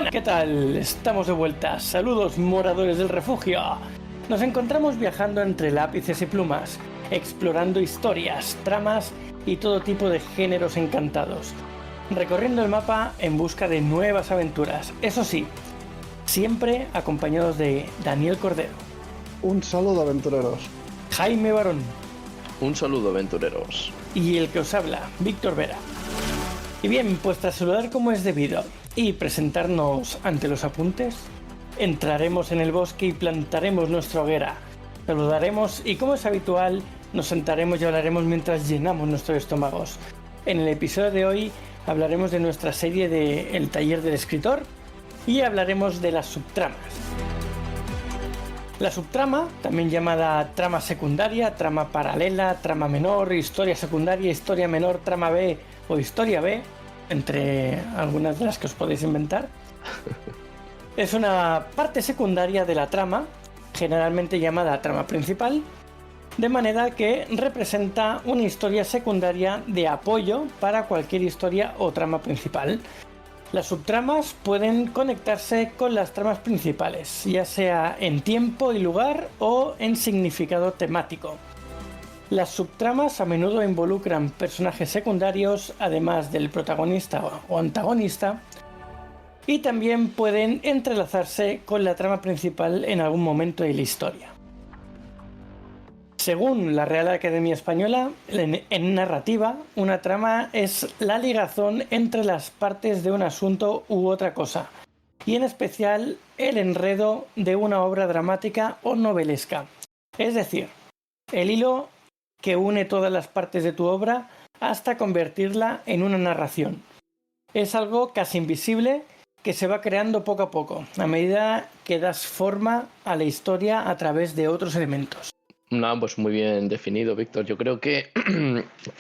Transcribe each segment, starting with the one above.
Buenas, ¿qué tal? Estamos de vuelta. Saludos, moradores del refugio. Nos encontramos viajando entre lápices y plumas, explorando historias, tramas y todo tipo de géneros encantados, recorriendo el mapa en busca de nuevas aventuras. Eso sí, siempre acompañados de Daniel Cordero. Un saludo, aventureros. Jaime Barón. Un saludo, aventureros. Y el que os habla, Víctor Vera. Y bien, pues tras saludar como es debido y presentarnos ante los apuntes, entraremos en el bosque y plantaremos nuestra hoguera. Saludaremos y, como es habitual, nos sentaremos y hablaremos mientras llenamos nuestros estómagos. En el episodio de hoy hablaremos de nuestra serie de El taller del escritor y hablaremos de las subtramas. La subtrama, también llamada trama secundaria, trama paralela, trama menor, historia secundaria, historia menor, trama B o historia B, entre algunas de las que os podéis inventar, es una parte secundaria de la trama, generalmente llamada trama principal, de manera que representa una historia secundaria de apoyo para cualquier historia o trama principal. Las subtramas pueden conectarse con las tramas principales, ya sea en tiempo y lugar o en significado temático. Las subtramas a menudo involucran personajes secundarios, además del protagonista o antagonista, y también pueden entrelazarse con la trama principal en algún momento de la historia. Según la Real Academia Española, en narrativa, una trama es la ligazón entre las partes de un asunto u otra cosa, y en especial el enredo de una obra dramática o novelesca. Es decir, el hilo que une todas las partes de tu obra hasta convertirla en una narración. Es algo casi invisible que se va creando poco a poco, a medida que das forma a la historia a través de otros elementos. No, pues muy bien definido, Víctor. Yo creo que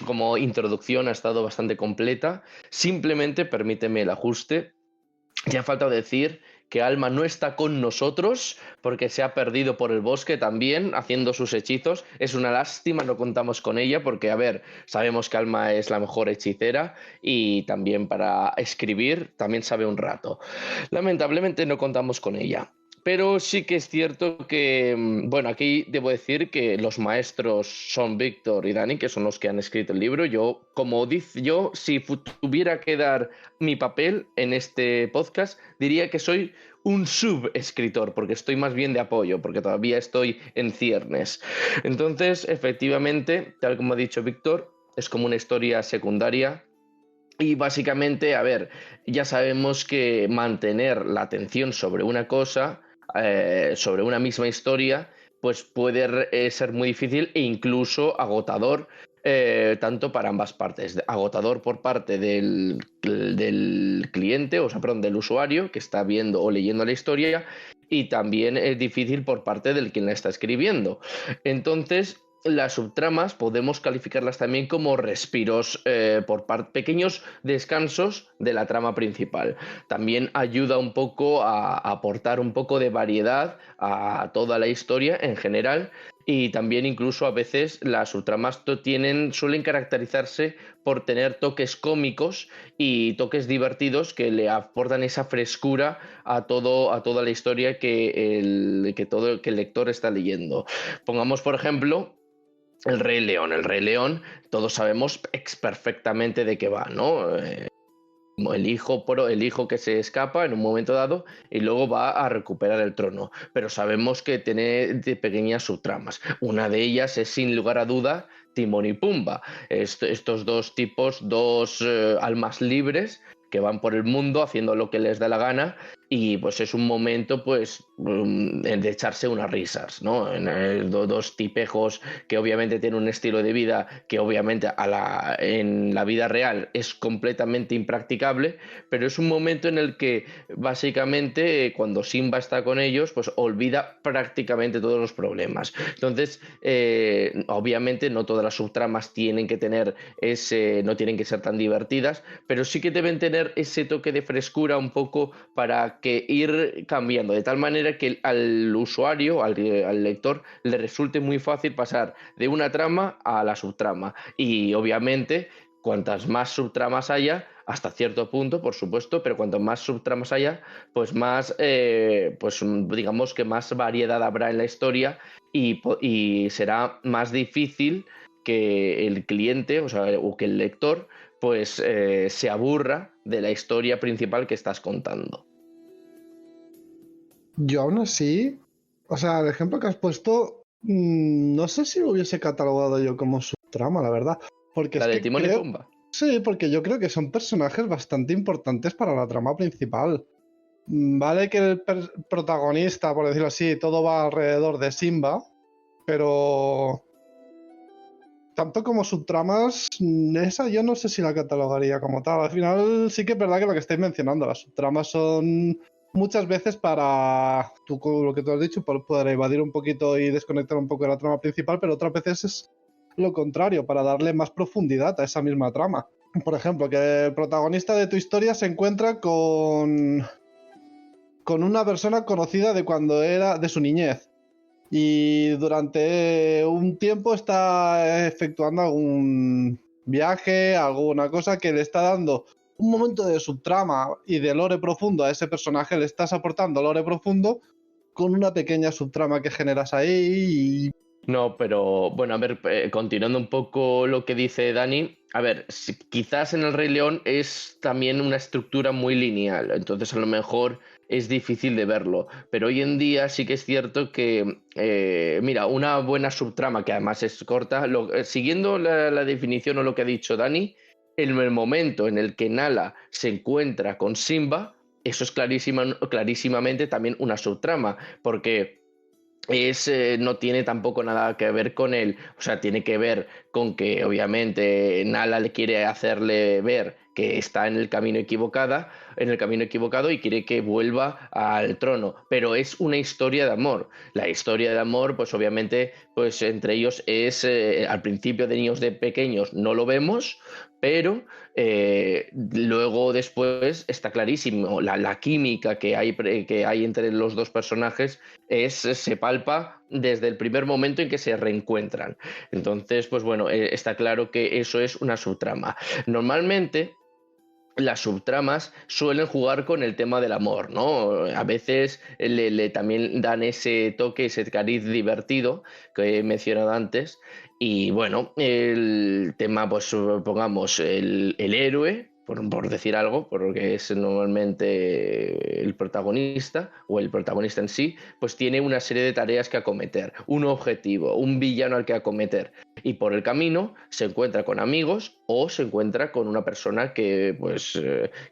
como introducción ha estado bastante completa. Simplemente permíteme el ajuste. Ya falta decir que Alma no está con nosotros porque se ha perdido por el bosque también haciendo sus hechizos. Es una lástima, no contamos con ella porque, a ver, sabemos que Alma es la mejor hechicera y también para escribir también sabe un rato. Lamentablemente no contamos con ella. Pero sí que es cierto que, bueno, aquí debo decir que los maestros son Víctor y Dani, que son los que han escrito el libro. Yo, si tuviera que dar mi papel en este podcast, diría que soy un subescritor, porque estoy más bien de apoyo, porque todavía estoy en ciernes. Entonces, efectivamente, tal como ha dicho Víctor, es como una historia secundaria. Y básicamente, a ver, ya sabemos que mantener la atención sobre una cosa, sobre una misma historia, pues puede ser muy difícil e incluso agotador, tanto para ambas partes. Agotador por parte del cliente, o sea, perdón, del usuario que está viendo o leyendo la historia, y también es difícil por parte del quien la está escribiendo. Entonces, las subtramas podemos calificarlas también como respiros, pequeños descansos de la trama principal. También ayuda un poco a aportar un poco de variedad a toda la historia en general. Y también incluso a veces las subtramas suelen caracterizarse por tener toques cómicos y toques divertidos que le aportan esa frescura a toda la historia que el lector está leyendo. Pongamos, por ejemplo, El Rey León. El Rey León, todos sabemos perfectamente de qué va, ¿no? El hijo que se escapa en un momento dado y luego va a recuperar el trono. Pero sabemos que tiene de pequeñas subtramas. Una de ellas es, sin lugar a duda, Timón y Pumba. Estos dos tipos, almas libres que van por el mundo haciendo lo que les da la gana, y pues es un momento pues de echarse unas risas, ¿no? Dos tipejos que obviamente tienen un estilo de vida que obviamente en la vida real es completamente impracticable, pero es un momento en el que básicamente cuando Simba está con ellos pues olvida prácticamente todos los problemas. Entonces obviamente no todas las subtramas tienen que tener no tienen que ser tan divertidas, pero sí que deben tener ese toque de frescura un poco para que ir cambiando, de tal manera que al usuario, al lector, le resulte muy fácil pasar de una trama a la subtrama. Y obviamente cuantas más subtramas haya, hasta cierto punto, por supuesto, pero cuanto más subtramas haya, pues más, pues digamos que más variedad habrá en la historia y será más difícil que el cliente, o sea, o que el lector, pues se aburra de la historia principal que estás contando. Yo aún así, o sea, el ejemplo que has puesto, no sé si lo hubiese catalogado yo como subtrama, la verdad. Porque La es de que Timón y creo, Pumba. sí, porque yo creo que son personajes bastante importantes para la trama principal. Vale que el protagonista, por decirlo así, todo va alrededor de Simba, pero tanto como subtramas, esa yo no sé si la catalogaría como tal. Al final sí que es verdad que lo que estáis mencionando, las subtramas son muchas veces para, lo que tú has dicho, poder evadir un poquito y desconectar un poco de la trama principal, pero otras veces es lo contrario, para darle más profundidad a esa misma trama. Por ejemplo, que el protagonista de tu historia se encuentra con una persona conocida de cuando era de su niñez y durante un tiempo está efectuando algún viaje, alguna cosa que le está dando un momento de subtrama y de lore profundo a ese personaje, le estás aportando lore profundo con una pequeña subtrama que generas ahí y... No, pero bueno, a ver, continuando un poco lo que dice Dani, a ver, quizás en El Rey León es también una estructura muy lineal, entonces a lo mejor es difícil de verlo, pero hoy en día sí que es cierto que, mira, una buena subtrama que además es corta, siguiendo la definición o lo que ha dicho Dani, en el momento en el que Nala se encuentra con Simba, eso es clarísimamente también una subtrama, porque no tiene tampoco nada que ver con él, o sea, tiene que ver con que obviamente Nala le quiere hacerle ver que está en el camino equivocado y quiere que vuelva al trono, pero es una historia de amor. La historia de amor, pues obviamente, pues entre ellos es al principio de niños de pequeños no lo vemos, pero luego después está clarísimo la química que hay entre los dos personajes se palpa desde el primer momento en que se reencuentran. Entonces, pues bueno, está claro que eso es una subtrama. Normalmente las subtramas suelen jugar con el tema del amor, ¿no? A veces también dan ese toque, ese cariz divertido que he mencionado antes. Y bueno, el tema, pues pongamos el héroe, por decir algo, porque es normalmente el protagonista o el protagonista en sí, pues tiene una serie de tareas que acometer, un objetivo, un villano al que acometer. Y por el camino se encuentra con amigos o se encuentra con una persona que, pues,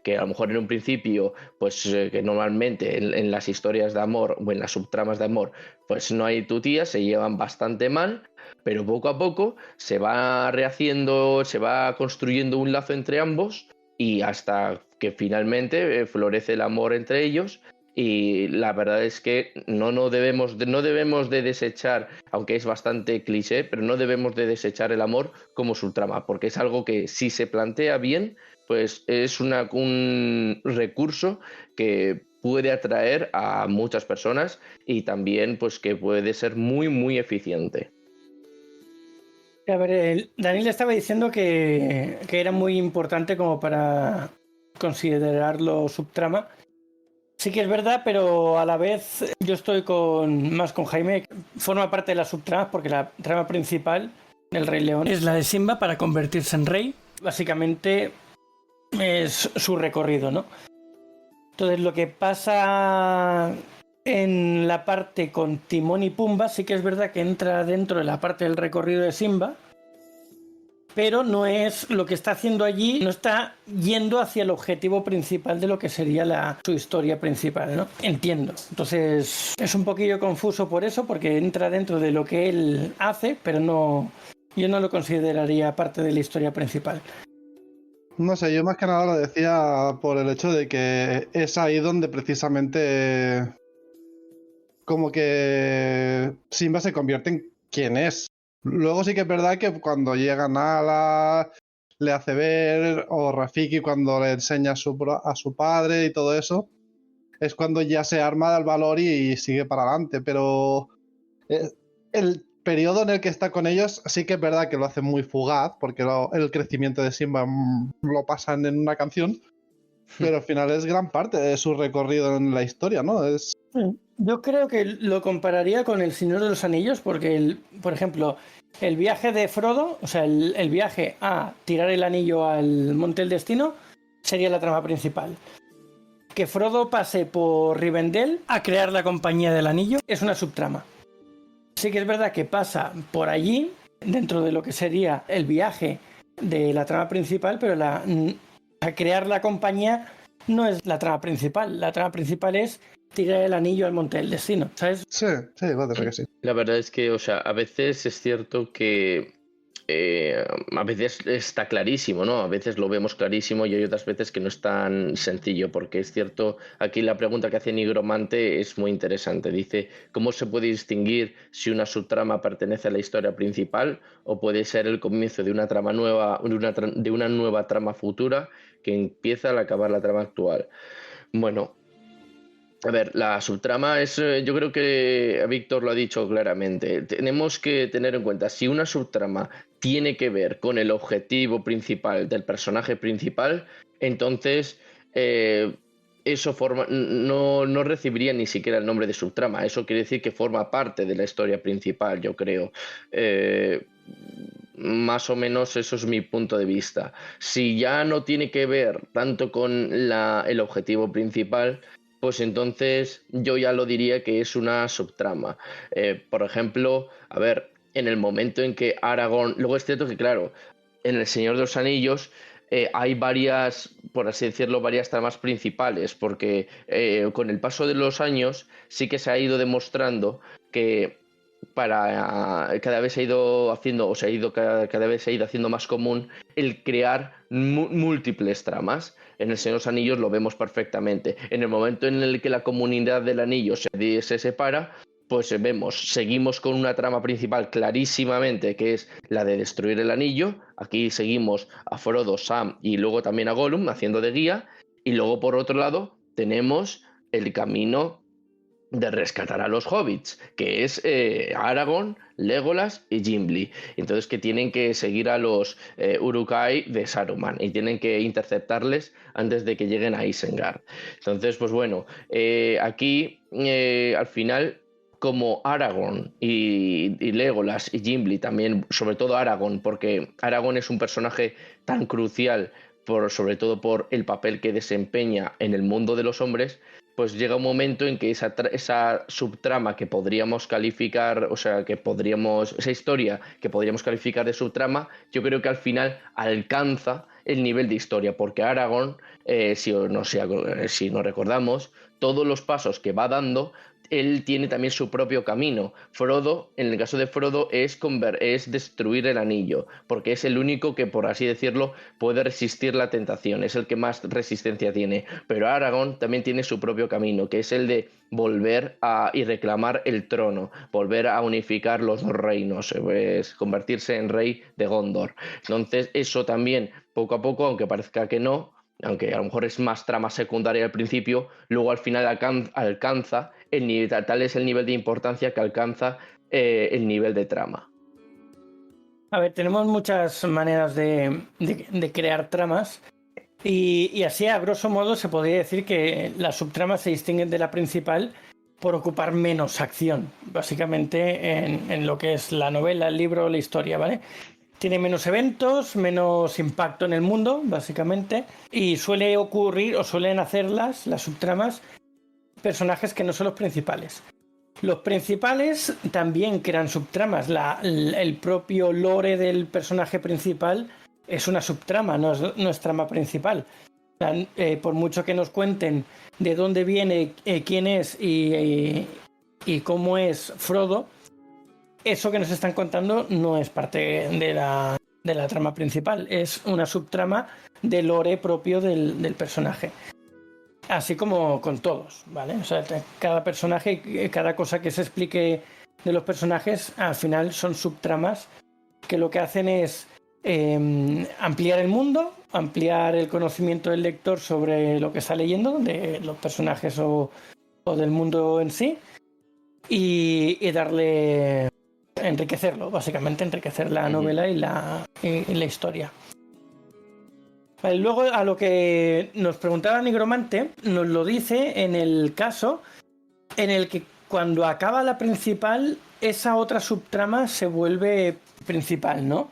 que a lo mejor en un principio, pues, que normalmente en las historias de amor o en las subtramas de amor, pues no hay tutías, se llevan bastante mal, pero poco a poco se va rehaciendo, se va construyendo un lazo entre ambos y hasta que finalmente florece el amor entre ellos. Y la verdad es que no debemos de desechar, aunque es bastante cliché, pero no debemos de desechar el amor como su trama, porque es algo que si se plantea bien, pues es un recurso que puede atraer a muchas personas y también pues que puede ser muy, muy eficiente. A ver, Daniel estaba diciendo que era muy importante como para considerarlo subtrama. Sí que es verdad, pero a la vez yo estoy más con Jaime. Forma parte de las subtramas porque la trama principal del Rey León es la de Simba para convertirse en rey. Básicamente es su recorrido, ¿no? Entonces lo que pasa en la parte con Timón y Pumba sí que es verdad que entra dentro de la parte del recorrido de Simba, pero no es lo que está haciendo allí, no está yendo hacia el objetivo principal de lo que sería su historia principal, ¿no? Entiendo. Entonces es un poquillo confuso por eso, porque entra dentro de lo que él hace, pero yo no lo consideraría parte de la historia principal. No sé, yo más que nada lo decía por el hecho de que es ahí donde precisamente como que Simba se convierte en quien es. Luego sí que es verdad que cuando llega Nala le hace ver, o Rafiki cuando le enseña a su padre y todo eso, es cuando ya se arma del valor y sigue para adelante. Pero periodo en el que está con ellos sí que es verdad que lo hace muy fugaz, porque el crecimiento de Simba lo pasan en una canción, pero al final es gran parte de su recorrido en la historia, ¿no? Yo creo que lo compararía con El Señor de los Anillos, porque, por ejemplo, el viaje de Frodo, o sea, el viaje a tirar el anillo al Monte del Destino, sería la trama principal. Que Frodo pase por Rivendell a crear la Compañía del Anillo es una subtrama. Sí que es verdad que pasa por allí, dentro de lo que sería el viaje de la trama principal, pero a crear la compañía no es la trama principal. La trama principal es tirar el anillo al Monte del Destino, ¿sabes? Sí, puede ser que sí. La verdad es que, o sea, a veces es cierto que a veces está clarísimo, ¿no? A veces lo vemos clarísimo y hay otras veces que no es tan sencillo, porque es cierto, aquí la pregunta que hace Nigromante es muy interesante. Dice, ¿cómo se puede distinguir si una subtrama pertenece a la historia principal o puede ser el comienzo de una trama nueva, de una nueva trama futura que empieza al acabar la trama actual? Bueno, a ver, la subtrama es, yo creo que Víctor lo ha dicho claramente. Tenemos que tener en cuenta si una subtrama tiene que ver con el objetivo principal del personaje principal, entonces eso no recibiría ni siquiera el nombre de subtrama. Eso quiere decir que forma parte de la historia principal, yo creo. Más o menos eso es mi punto de vista. Si ya no tiene que ver tanto con el objetivo principal, pues entonces yo ya lo diría que es una subtrama. Por ejemplo, a ver, en el momento en que Aragorn... Luego es cierto que, claro, en El Señor de los Anillos hay varias, por así decirlo, varias tramas principales, porque con el paso de los años sí que se ha ido demostrando que cada vez se ha ido haciendo, o cada vez se ha ido haciendo más común el crear múltiples tramas. En El Señor de los Anillos lo vemos perfectamente. En el momento en el que la comunidad del anillo se separa, pues seguimos con una trama principal clarísimamente, que es la de destruir el anillo. Aquí seguimos a Frodo, Sam y luego también a Gollum haciendo de guía. Y luego, por otro lado, tenemos el camino de rescatar a los hobbits, que es Aragorn, Legolas y Gimli. Entonces que tienen que seguir a los Uruk-hai de Saruman y tienen que interceptarles antes de que lleguen a Isengard. Entonces, pues bueno, aquí al final, como Aragorn y Legolas y Gimli también, sobre todo Aragorn, porque Aragorn es un personaje tan crucial sobre todo por el papel que desempeña en el mundo de los hombres, pues llega un momento en que esa subtrama que podríamos calificar, o sea, esa historia que podríamos calificar de subtrama, yo creo que al final alcanza el nivel de historia, porque Aragorn, si no recordamos, todos los pasos que va dando, él tiene también su propio camino. Frodo, en el caso de Frodo, es destruir el anillo, porque es el único que, por así decirlo, puede resistir la tentación, es el que más resistencia tiene. Pero Aragorn también tiene su propio camino, que es el de volver y reclamar el trono, volver a unificar los dos reinos, convertirse en rey de Gondor. Entonces, eso también, poco a poco, aunque parezca que no, aunque a lo mejor es más trama secundaria al principio, luego al final alcanza el nivel, tal es el nivel de importancia que alcanza el nivel de trama. A ver, tenemos muchas maneras de crear tramas y así a grosso modo se podría decir que las subtramas se distinguen de la principal por ocupar menos acción, básicamente en lo que es la novela, el libro, la historia, ¿vale? Tiene menos eventos, menos impacto en el mundo, básicamente, y suele ocurrir o suelen hacerlas, las subtramas, personajes que no son los principales. Los principales también crean subtramas. El propio lore del personaje principal es una subtrama, no es trama principal. O sea, por mucho que nos cuenten de dónde viene, quién es y cómo es Frodo, eso que nos están contando no es parte de la trama principal, es una subtrama del lore propio del personaje. Así como con todos, ¿vale? O sea, cada personaje, cada cosa que se explique de los personajes, al final son subtramas que lo que hacen es ampliar el mundo, ampliar el conocimiento del lector sobre lo que está leyendo, de los personajes o del mundo en sí, y darle enriquecerlo, básicamente enriquecer la novela y la historia. Vale, luego, a lo que nos preguntaba Nigromante, nos lo dice en el caso en el que cuando acaba la principal, esa otra subtrama se vuelve principal, ¿no?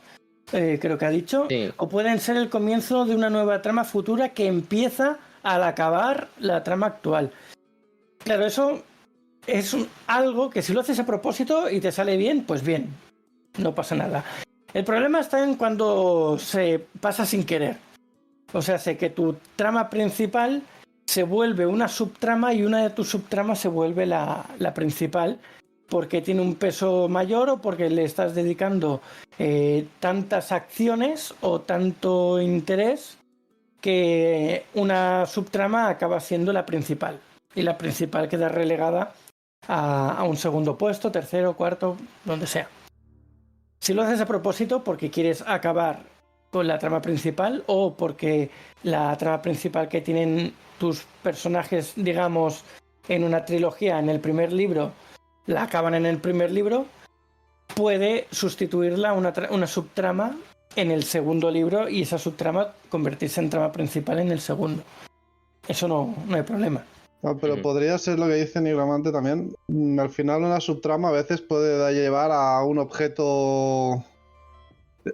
Creo que ha dicho. Sí. O pueden ser el comienzo de una nueva trama futura que empieza al acabar la trama actual. Claro, eso es algo que si lo haces a propósito y te sale bien, pues bien, no pasa nada. El problema está en cuando se pasa sin querer. O sea, sé que tu trama principal se vuelve una subtrama y una de tus subtramas se vuelve la principal porque tiene un peso mayor o porque le estás dedicando tantas acciones o tanto interés que una subtrama acaba siendo la principal y la principal queda relegada a un segundo puesto, tercero, cuarto, donde sea. Si lo haces a propósito porque quieres acabar con la trama principal o porque la trama principal que tienen tus personajes, digamos, en una trilogía, en el primer libro, la acaban en el primer libro, puede sustituirla una subtrama en el segundo libro y esa subtrama convertirse en trama principal en el segundo. Eso no hay problema. No, pero podría ser lo que dice Nigromante también. Al final una subtrama a veces puede llevar a un objeto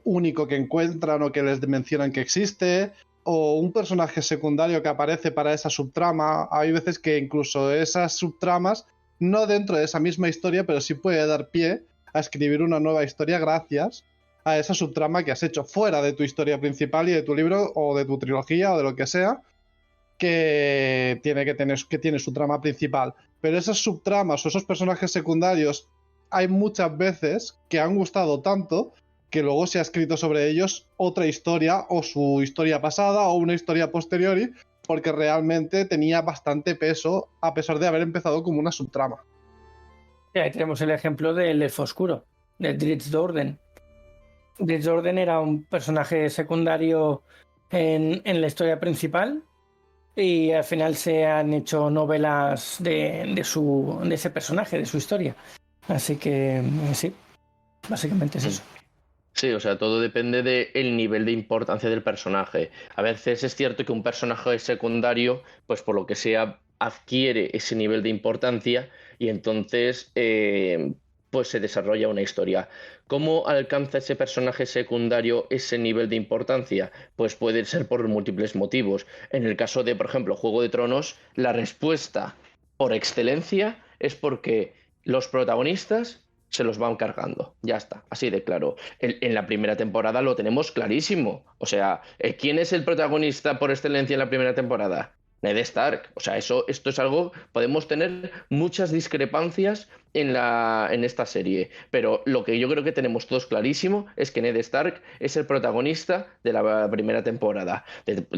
único que encuentran o que les mencionan que existe, o un personaje secundario que aparece para esa subtrama. Hay veces que incluso esas subtramas, no dentro de esa misma historia, pero sí puede dar pie a escribir una nueva historia gracias a esa subtrama que has hecho fuera de tu historia principal y de tu libro o de tu trilogía o de lo que sea, que tiene su trama principal. Pero esas subtramas o esos personajes secundarios hay muchas veces que han gustado tanto que luego se ha escrito sobre ellos otra historia o su historia pasada o una historia posteriori, porque realmente tenía bastante peso a pesar de haber empezado como una subtrama. Y ahí tenemos el ejemplo del Elfo Oscuro, de Drizzt Do'Urden. Drizzt Do'Urden era un personaje secundario en la historia principal y al final se han hecho novelas de ese personaje, de su historia. Así que sí, básicamente es eso. Sí, o sea, todo depende del nivel de importancia del personaje. A veces es cierto que un personaje secundario, pues por lo que sea, adquiere ese nivel de importancia y entonces pues se desarrolla una historia. ¿Cómo alcanza ese personaje secundario ese nivel de importancia? Pues puede ser por múltiples motivos. En el caso de, por ejemplo, Juego de Tronos, la respuesta por excelencia es porque los protagonistas se los van cargando. Ya está, así de claro. En la primera temporada lo tenemos clarísimo. O sea, ¿quién es el protagonista por excelencia en la primera temporada? Ned Stark. O sea, esto es algo. Podemos tener muchas discrepancias en esta serie. Pero lo que yo creo que tenemos todos clarísimo es que Ned Stark es el protagonista de la primera temporada.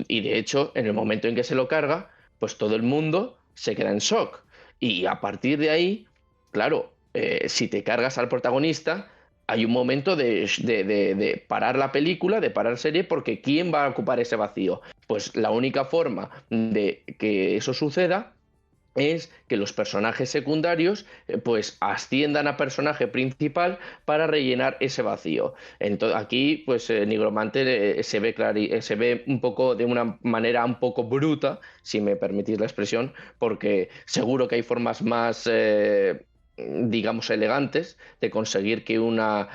Y de hecho, en el momento en que se lo carga, pues todo el mundo se queda en shock. Y a partir de ahí, claro. Si te cargas al protagonista, hay un momento de parar la película, de parar serie, porque ¿quién va a ocupar ese vacío? Pues la única forma de que eso suceda es que los personajes secundarios pues asciendan a personaje principal para rellenar ese vacío. Entonces, aquí pues Nigromante se ve un poco de una manera un poco bruta, si me permitís la expresión, porque seguro que hay formas más digamos elegantes de conseguir que una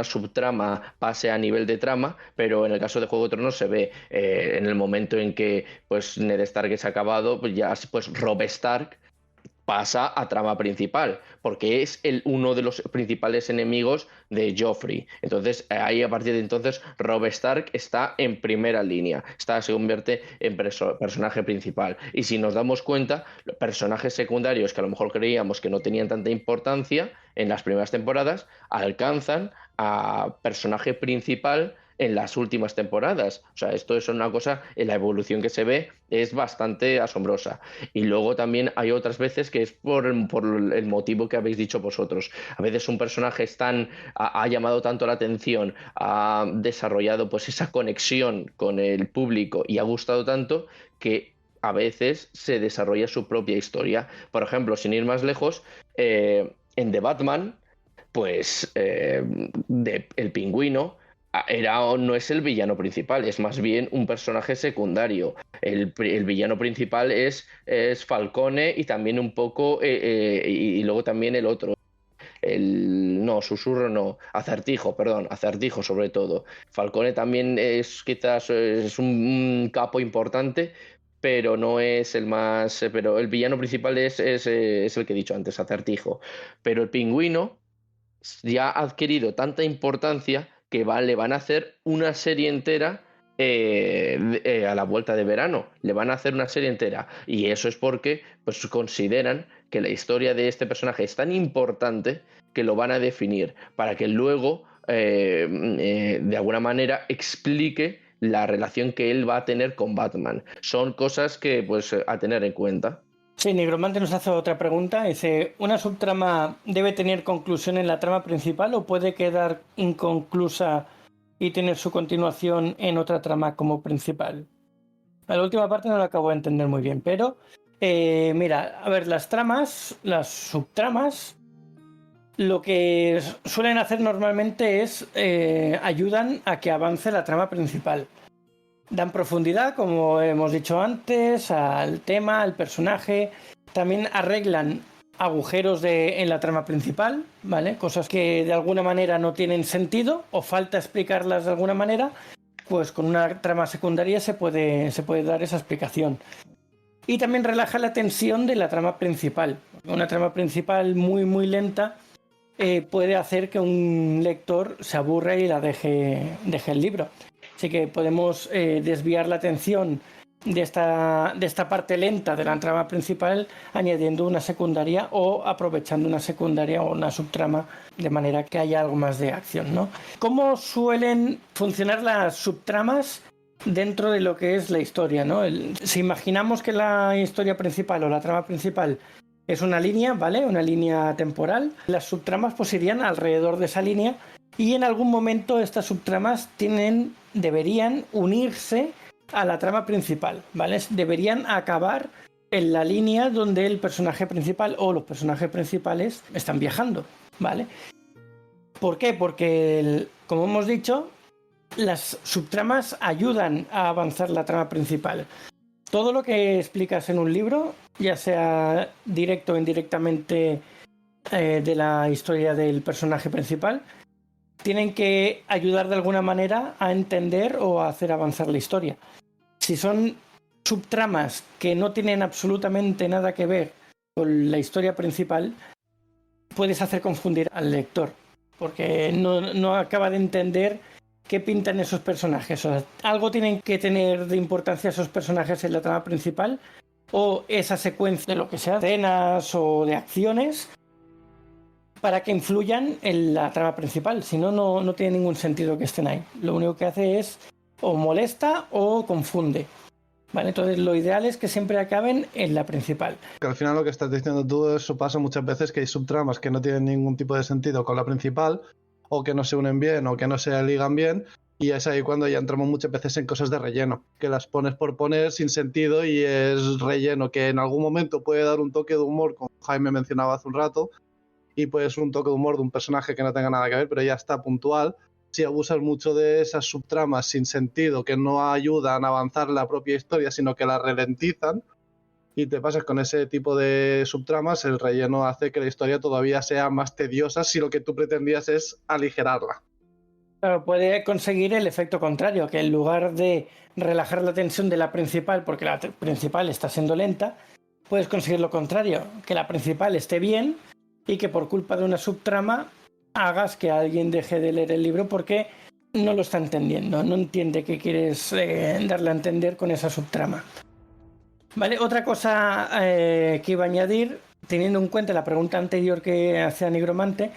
subtrama pase a nivel de trama, pero en el caso de Juego de Tronos se ve en el momento en que pues Ned Stark es acabado, pues ya pues Robb Stark pasa a trama principal, porque es uno de los principales enemigos de Joffrey. Entonces, ahí a partir de entonces, Robb Stark está en primera línea, se convierte en personaje principal. Y si nos damos cuenta, los personajes secundarios que a lo mejor creíamos que no tenían tanta importancia en las primeras temporadas, alcanzan a personaje principal en las últimas temporadas. O sea, esto es una cosa, en la evolución que se ve es bastante asombrosa. Y luego también hay otras veces que es por el motivo que habéis dicho vosotros. A veces un personaje ha llamado tanto la atención, ha desarrollado pues esa conexión con el público y ha gustado tanto que a veces se desarrolla su propia historia. Por ejemplo, sin ir más lejos, en The Batman pues el pingüino no es el villano principal, es más bien un personaje secundario. El villano principal es Falcone y también un poco, y luego también el otro. Susurro no, Acertijo sobre todo. Falcone también es quizás es un capo importante, pero no es el más. Pero el villano principal es el que he dicho antes, Acertijo. Pero el pingüino ya ha adquirido tanta importancia que le van a hacer una serie entera a la vuelta de verano. Le van a hacer una serie entera. Y eso es porque pues, consideran que la historia de este personaje es tan importante que lo van a definir para que luego, de alguna manera, explique la relación que él va a tener con Batman. Son cosas que, pues, a tener en cuenta. Sí, Nigromante nos hace otra pregunta. Dice, ¿una subtrama debe tener conclusión en la trama principal o puede quedar inconclusa y tener su continuación en otra trama como principal? La última parte no la acabo de entender muy bien, pero mira, a ver, las subtramas, lo que suelen hacer normalmente es ayudan a que avance la trama principal. Dan profundidad, como hemos dicho antes, al tema, al personaje. También arreglan agujeros en la trama principal, ¿vale? Cosas que de alguna manera no tienen sentido o falta explicarlas de alguna manera, pues con una trama secundaria se puede dar esa explicación. Y también relaja la tensión de la trama principal. Una trama principal muy, muy lenta puede hacer que un lector se aburra y la deje el libro. Así que podemos desviar la atención de esta parte lenta de la trama principal añadiendo una secundaria o aprovechando una secundaria o una subtrama de manera que haya algo más de acción, ¿no? ¿Cómo suelen funcionar las subtramas dentro de lo que es la historia, ¿no? Si imaginamos que la historia principal o la trama principal es una línea, ¿vale? Una línea temporal, las subtramas pues irían alrededor de esa línea y en algún momento estas subtramas deberían unirse a la trama principal, ¿vale? Deberían acabar en la línea donde el personaje principal o los personajes principales están viajando, ¿vale? ¿Por qué? Porque, como hemos dicho, las subtramas ayudan a avanzar la trama principal. Todo lo que explicas en un libro, ya sea directo o indirectamente de la historia del personaje principal, tienen que ayudar de alguna manera a entender o a hacer avanzar la historia. Si son subtramas que no tienen absolutamente nada que ver con la historia principal, puedes hacer confundir al lector, porque no acaba de entender qué pintan esos personajes. O sea, algo tienen que tener de importancia esos personajes en la trama principal, o esa secuencia de lo que sea, escenas o de acciones, para que influyan en la trama principal. Si no, no tiene ningún sentido que estén ahí. Lo único que hace es o molesta o confunde. ¿Vale? Entonces lo ideal es que siempre acaben en la principal. Que al final lo que estás diciendo tú, eso pasa muchas veces, que hay subtramas que no tienen ningún tipo de sentido con la principal, o que no se unen bien, o que no se ligan bien, y es ahí cuando ya entramos muchas veces en cosas de relleno, que las pones por poner sin sentido y es relleno, que en algún momento puede dar un toque de humor, como Jaime mencionaba hace un rato, y puede ser un toque de humor de un personaje que no tenga nada que ver, pero ya está puntual. Si abusas mucho de esas subtramas sin sentido, que no ayudan a avanzar la propia historia, sino que la ralentizan, y te pasas con ese tipo de subtramas, el relleno hace que la historia todavía sea más tediosa si lo que tú pretendías es aligerarla. Claro, puede conseguir el efecto contrario, que en lugar de relajar la tensión de la principal, porque la principal está siendo lenta, puedes conseguir lo contrario, que la principal esté bien y que por culpa de una subtrama hagas que alguien deje de leer el libro porque no lo está entendiendo, no entiende qué quieres darle a entender con esa subtrama. Vale, otra cosa que iba a añadir, teniendo en cuenta la pregunta anterior que hacía Nigromante,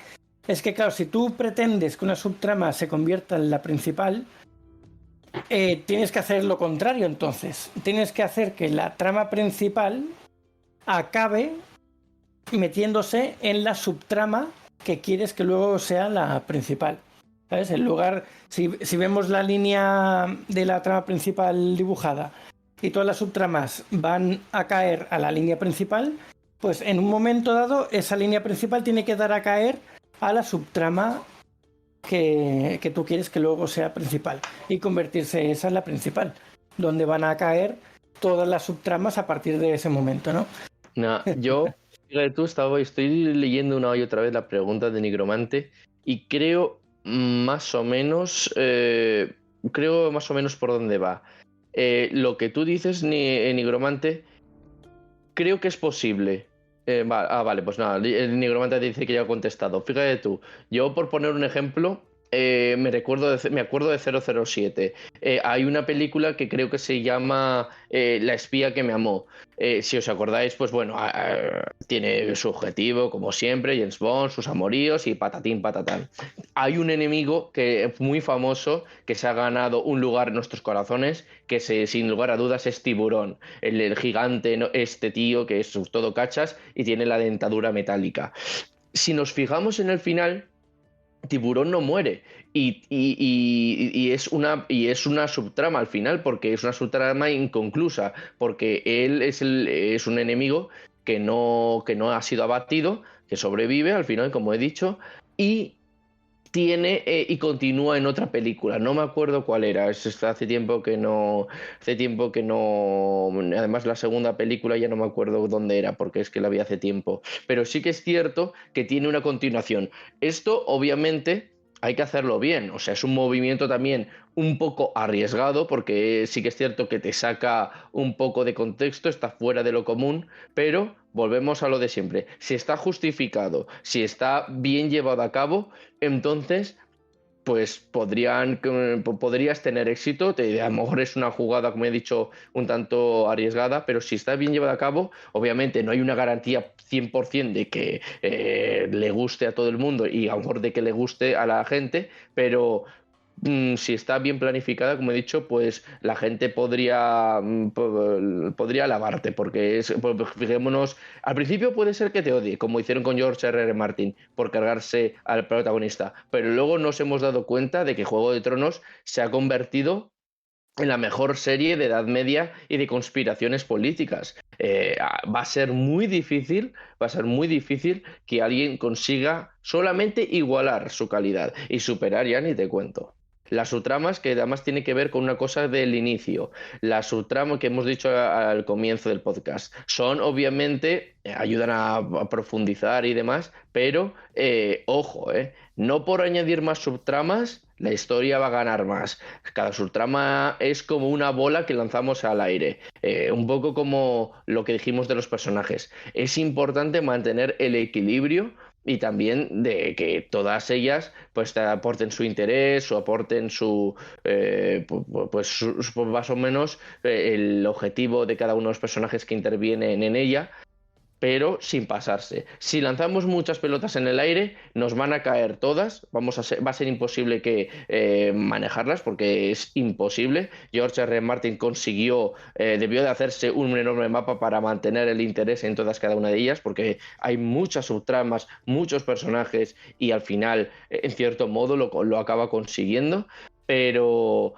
es que claro, si tú pretendes que una subtrama se convierta en la principal, tienes que hacer lo contrario entonces. Tienes que hacer que la trama principal acabe metiéndose en la subtrama que quieres que luego sea la principal. ¿Sabes? En lugar, si vemos la línea de la trama principal dibujada y todas las subtramas van a caer a la línea principal, pues en un momento dado esa línea principal tiene que dar a caer a la subtrama que tú quieres que luego sea principal y convertirse esa en la principal, donde van a caer todas las subtramas a partir de ese momento, ¿no? Yo, fíjate tú, estoy leyendo una y otra vez la pregunta de Nigromante y creo más o menos por dónde va. Lo que tú dices, Nigromante, creo que es posible. Vale, pues nada, el Nigromante dice que ya ha contestado. Fíjate tú, yo por poner un ejemplo, me acuerdo de 007. Hay una película que creo que se llama La espía que me amó. Si os acordáis, pues bueno, tiene su objetivo, como siempre, James Bond, sus amoríos y patatín, patatán. Hay un enemigo que es muy famoso, que se ha ganado un lugar en nuestros corazones, que sin lugar a dudas es Tiburón, el gigante, ¿no? Este tío que es todo cachas y tiene la dentadura metálica. Si nos fijamos en el final, Tiburón no muere y es una subtrama al final, porque es una subtrama inconclusa, porque él es un enemigo que no ha sido abatido, que sobrevive al final, como he dicho, y y continúa en otra película. No me acuerdo cuál era. Hace tiempo que no. Además, la segunda película ya no me acuerdo dónde era, porque es que la vi hace tiempo. Pero sí que es cierto que tiene una continuación. Esto, obviamente, hay que hacerlo bien. O sea, es un movimiento también un poco arriesgado, porque sí que es cierto que te saca un poco de contexto, está fuera de lo común, pero volvemos a lo de siempre. Si está justificado, si está bien llevado a cabo, entonces pues podrías tener éxito. A lo mejor es una jugada, como he dicho, un tanto arriesgada, pero si está bien llevada a cabo, obviamente no hay una garantía 100% de que le guste a todo el mundo y a lo mejor de que le guste a la gente, pero si está bien planificada, como he dicho, pues la gente podría alabarte, porque fijémonos, al principio puede ser que te odie, como hicieron con George R.R. Martin, por cargarse al protagonista, pero luego nos hemos dado cuenta de que Juego de Tronos se ha convertido en la mejor serie de Edad Media y de conspiraciones políticas. Va a ser muy difícil que alguien consiga solamente igualar su calidad y superar, ya ni te cuento. Las subtramas, que además tiene que ver con una cosa del inicio. Las subtramas que hemos dicho al comienzo del podcast son obviamente, ayudan a profundizar y demás, pero ojo, no por añadir más subtramas la historia va a ganar más. Cada subtrama es como una bola que lanzamos al aire, un poco como lo que dijimos de los personajes. Es importante mantener el equilibrio y también de que todas ellas pues te aporten su interés o aporten más o menos el objetivo de cada uno de los personajes que intervienen en ella, pero sin pasarse. Si lanzamos muchas pelotas en el aire, nos van a caer todas, va a ser imposible manejarlas, porque es imposible. George R. R. Martin debió de hacerse un enorme mapa para mantener el interés en todas cada una de ellas, porque hay muchas subtramas, muchos personajes, y al final, en cierto modo, lo acaba consiguiendo, pero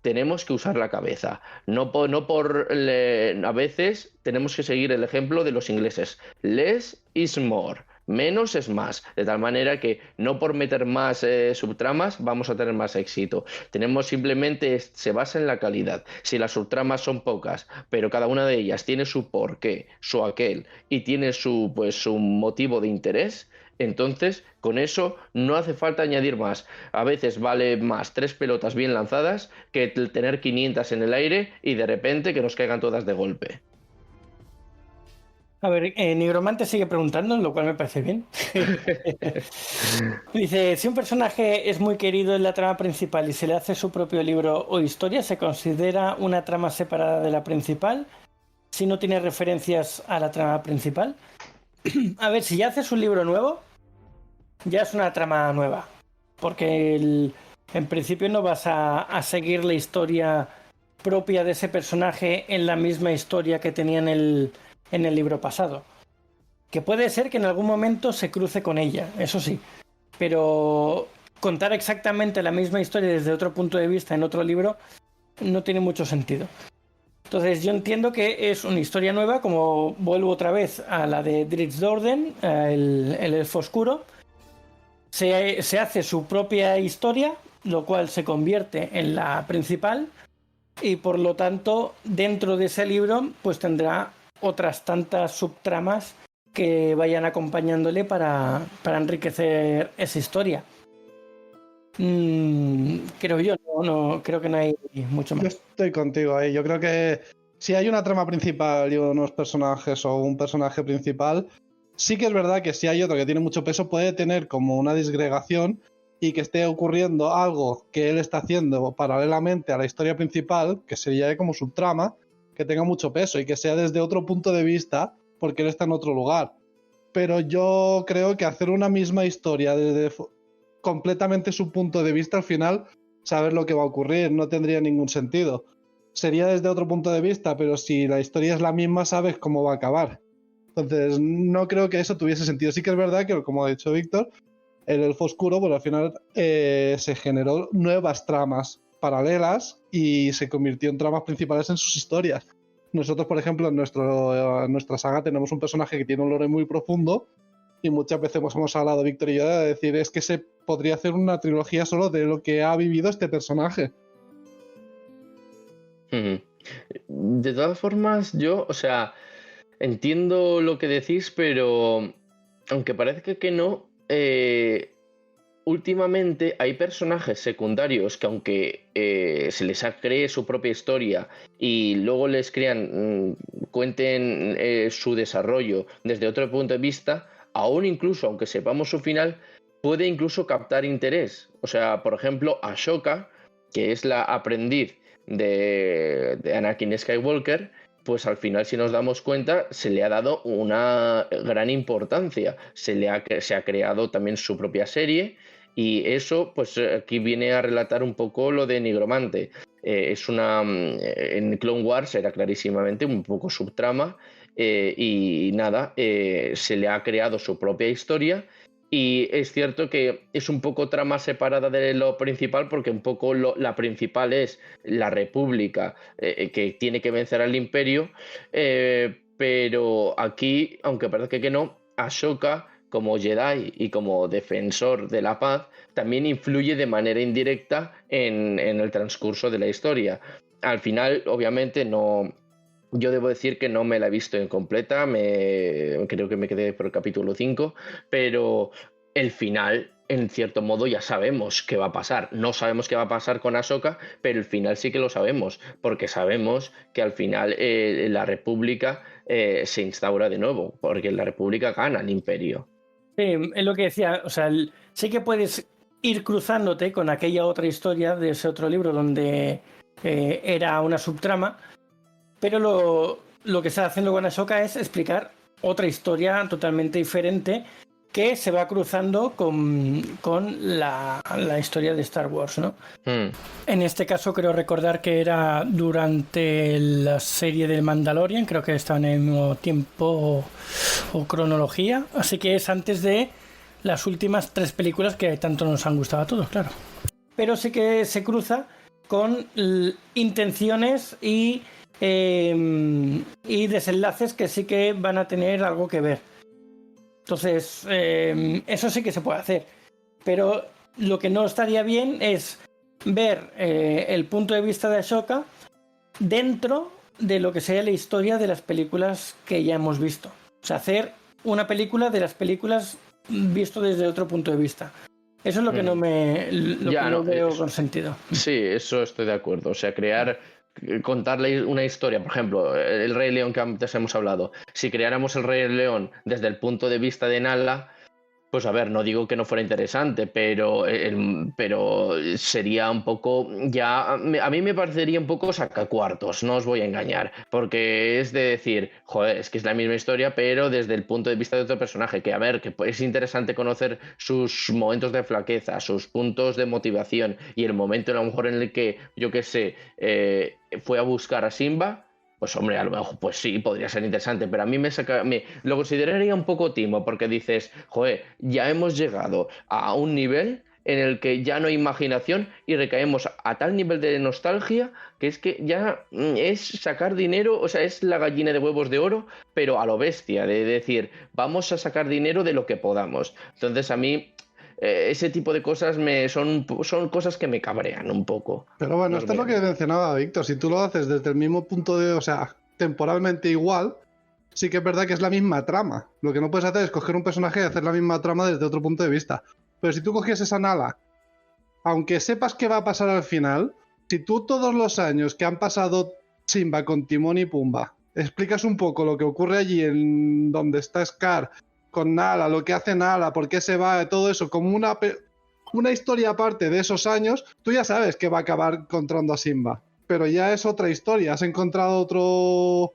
tenemos que usar la cabeza. A veces tenemos que seguir el ejemplo de los ingleses. Less is more. Menos es más. De tal manera que no por meter más subtramas vamos a tener más éxito. Se basa en la calidad. Si las subtramas son pocas, pero cada una de ellas tiene su porqué, su aquel, y tiene su motivo de interés, entonces con eso no hace falta añadir más. A veces vale más 3 pelotas bien lanzadas que tener 500 en el aire y de repente que nos caigan todas de golpe. A ver, Nigromante sigue preguntando, lo cual me parece bien. Dice, si un personaje es muy querido en la trama principal y se le hace su propio libro o historia, ¿se considera una trama separada de la principal si no tiene referencias a la trama principal? A ver, si ya haces un libro nuevo, ya es una trama nueva, porque en principio no vas a seguir la historia propia de ese personaje en la misma historia que tenía en el libro pasado. Que puede ser que en algún momento se cruce con ella, eso sí, pero contar exactamente la misma historia desde otro punto de vista en otro libro no tiene mucho sentido. Entonces yo entiendo que es una historia nueva, como vuelvo otra vez a la de Drizzt Do'Urden, el elfo oscuro, se hace su propia historia, lo cual se convierte en la principal, y por lo tanto, dentro de ese libro, pues tendrá otras tantas subtramas que vayan acompañándole para enriquecer esa historia. Creo yo, no creo que no hay mucho Yo más. estoy contigo ahí. Yo creo que si hay una trama principal y unos personajes o un personaje principal, sí que es verdad que si hay otro que tiene mucho peso, puede tener como una disgregación y que esté ocurriendo algo que él está haciendo paralelamente a la historia principal, que sería como subtrama, que tenga mucho peso y que sea desde otro punto de vista, porque él está en otro lugar. Pero yo creo que hacer una misma historia desde completamente su punto de vista, al final, saber lo que va a ocurrir no tendría ningún sentido. Sería desde otro punto de vista, pero si la historia es la misma, sabes cómo va a acabar. Entonces, no creo que eso tuviese sentido. Sí que es verdad que, como ha dicho Víctor, el Elfo Oscuro, pues al final se generó nuevas tramas paralelas y se convirtió en tramas principales en sus historias. Nosotros, por ejemplo, en nuestra saga tenemos un personaje que tiene un lore muy profundo y muchas veces hemos hablado, Víctor y yo, de decir, es que se podría hacer una trilogía solo de lo que ha vivido este personaje. De todas formas, yo, o sea, entiendo lo que decís, pero aunque parezca que no, últimamente hay personajes secundarios que aunque se les cree su propia historia y luego les cuenten su desarrollo desde otro punto de vista, aún incluso aunque sepamos su final, puede incluso captar interés. O sea, por ejemplo, Ahsoka, que es la aprendiz de Anakin Skywalker, pues al final, si nos damos cuenta, se le ha dado una gran importancia. Se ha creado también su propia serie y eso, pues aquí viene a relatar un poco lo de Nigromante. En Clone Wars era clarísimamente un poco subtrama y nada, se le ha creado su propia historia. Y es cierto que es un poco trama separada de lo principal, porque un poco la principal es la República que tiene que vencer al Imperio, pero aquí, aunque parezca que no, Ahsoka como Jedi y como defensor de la paz también influye de manera indirecta en el transcurso de la historia. Al final, obviamente, no. Yo debo decir que no me la he visto en completa, creo que me quedé por el capítulo 5, pero el final, en cierto modo, ya sabemos qué va a pasar. No sabemos qué va a pasar con Ahsoka, pero el final sí que lo sabemos, porque sabemos que al final la República se instaura de nuevo, porque la República gana al Imperio. Sí, es lo que decía, o sea, sí que puedes ir cruzándote con aquella otra historia de ese otro libro donde era una subtrama, pero lo que está haciendo con Ahsoka es explicar otra historia totalmente diferente que se va cruzando con la historia de Star Wars, ¿no? En este caso creo recordar que era durante la serie del Mandalorian, creo que estaban en el mismo tiempo o cronología, así que es antes de las últimas 3 películas que tanto nos han gustado a todos, claro. Pero sí que se cruza con intenciones y desenlaces que sí que van a tener algo que ver. Entonces, eso sí que se puede hacer. Pero lo que no estaría bien es ver el punto de vista de Ahsoka dentro de lo que sería la historia de las películas que ya hemos visto. O sea, hacer una película de las películas visto desde otro punto de vista. Eso es lo que no veo con sentido. Sí, eso estoy de acuerdo. O sea, contarle una historia, por ejemplo, el Rey León que antes hemos hablado. Si creáramos el Rey León desde el punto de vista de Nala, pues a ver, no digo que no fuera interesante, pero sería un poco, ya, a mí me parecería un poco sacacuartos, no os voy a engañar, porque es de decir, joder, es que es la misma historia, pero desde el punto de vista de otro personaje, que a ver, que es interesante conocer sus momentos de flaqueza, sus puntos de motivación y el momento a lo mejor en el que, yo qué sé, fue a buscar a Simba. Pues hombre, a lo mejor pues sí, podría ser interesante, pero a mí lo consideraría un poco timo, porque dices, joder, ya hemos llegado a un nivel en el que ya no hay imaginación y recaemos a tal nivel de nostalgia que es que ya es sacar dinero, o sea, es la gallina de huevos de oro, pero a lo bestia, de decir, vamos a sacar dinero de lo que podamos. Entonces a mí ese tipo de cosas son cosas que me cabrean un poco. Pero bueno, esto es lo que mencionaba Víctor. Si tú lo haces desde el mismo punto o sea, temporalmente igual, sí que es verdad que es la misma trama. Lo que no puedes hacer es coger un personaje y hacer la misma trama desde otro punto de vista. Pero si tú cogieses a Nala, aunque sepas qué va a pasar al final, si tú todos los años que han pasado Simba con Timón y Pumba explicas un poco lo que ocurre allí en donde está Scar con Nala, lo que hace Nala, por qué se va, todo eso, como una historia aparte de esos años, tú ya sabes que va a acabar encontrando a Simba. Pero ya es otra historia, has encontrado otro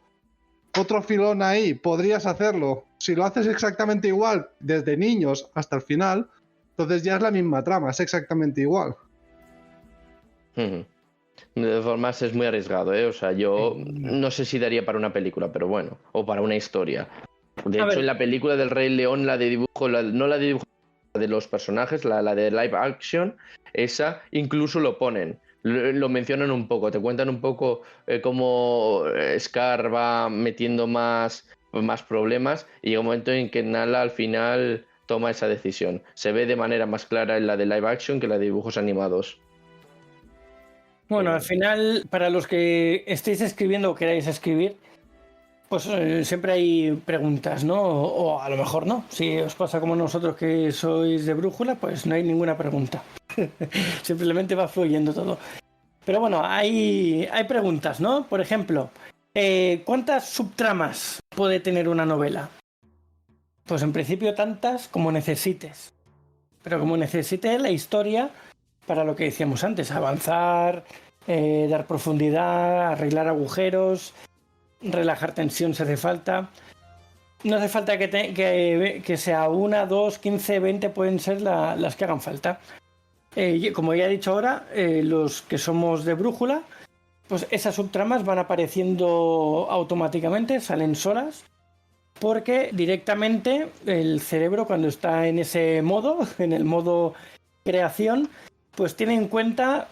filón ahí, podrías hacerlo. Si lo haces exactamente igual, desde niños hasta el final, entonces ya es la misma trama, es exactamente igual. De todas formas es muy arriesgado, ¿eh? O sea, yo no sé si daría para una película, pero bueno, o para una historia. De hecho, en la película del Rey León, la de dibujo, no la de dibujo, la de los personajes, la de live action, esa incluso lo ponen. Lo mencionan un poco, te cuentan un poco cómo Scar va metiendo más problemas y llega un momento en que Nala al final toma esa decisión. Se ve de manera más clara en la de live action que la de dibujos animados. Bueno, al final, para los que estéis escribiendo o queráis escribir, pues siempre hay preguntas, ¿no? O a lo mejor no. Si os pasa como nosotros que sois de brújula, pues no hay ninguna pregunta. Simplemente va fluyendo todo. Pero bueno, hay preguntas, ¿no? Por ejemplo, ¿cuántas subtramas puede tener una novela? Pues en principio tantas como necesites. Pero como necesite la historia para lo que decíamos antes, avanzar, dar profundidad, arreglar agujeros, relajar tensión si hace falta. No hace falta que sea 1, 2, 15, 20, pueden ser las que hagan falta. Como ya he dicho ahora, los que somos de brújula, pues esas subtramas van apareciendo automáticamente, salen solas, porque directamente el cerebro, cuando está en ese modo, en el modo creación, pues tiene en cuenta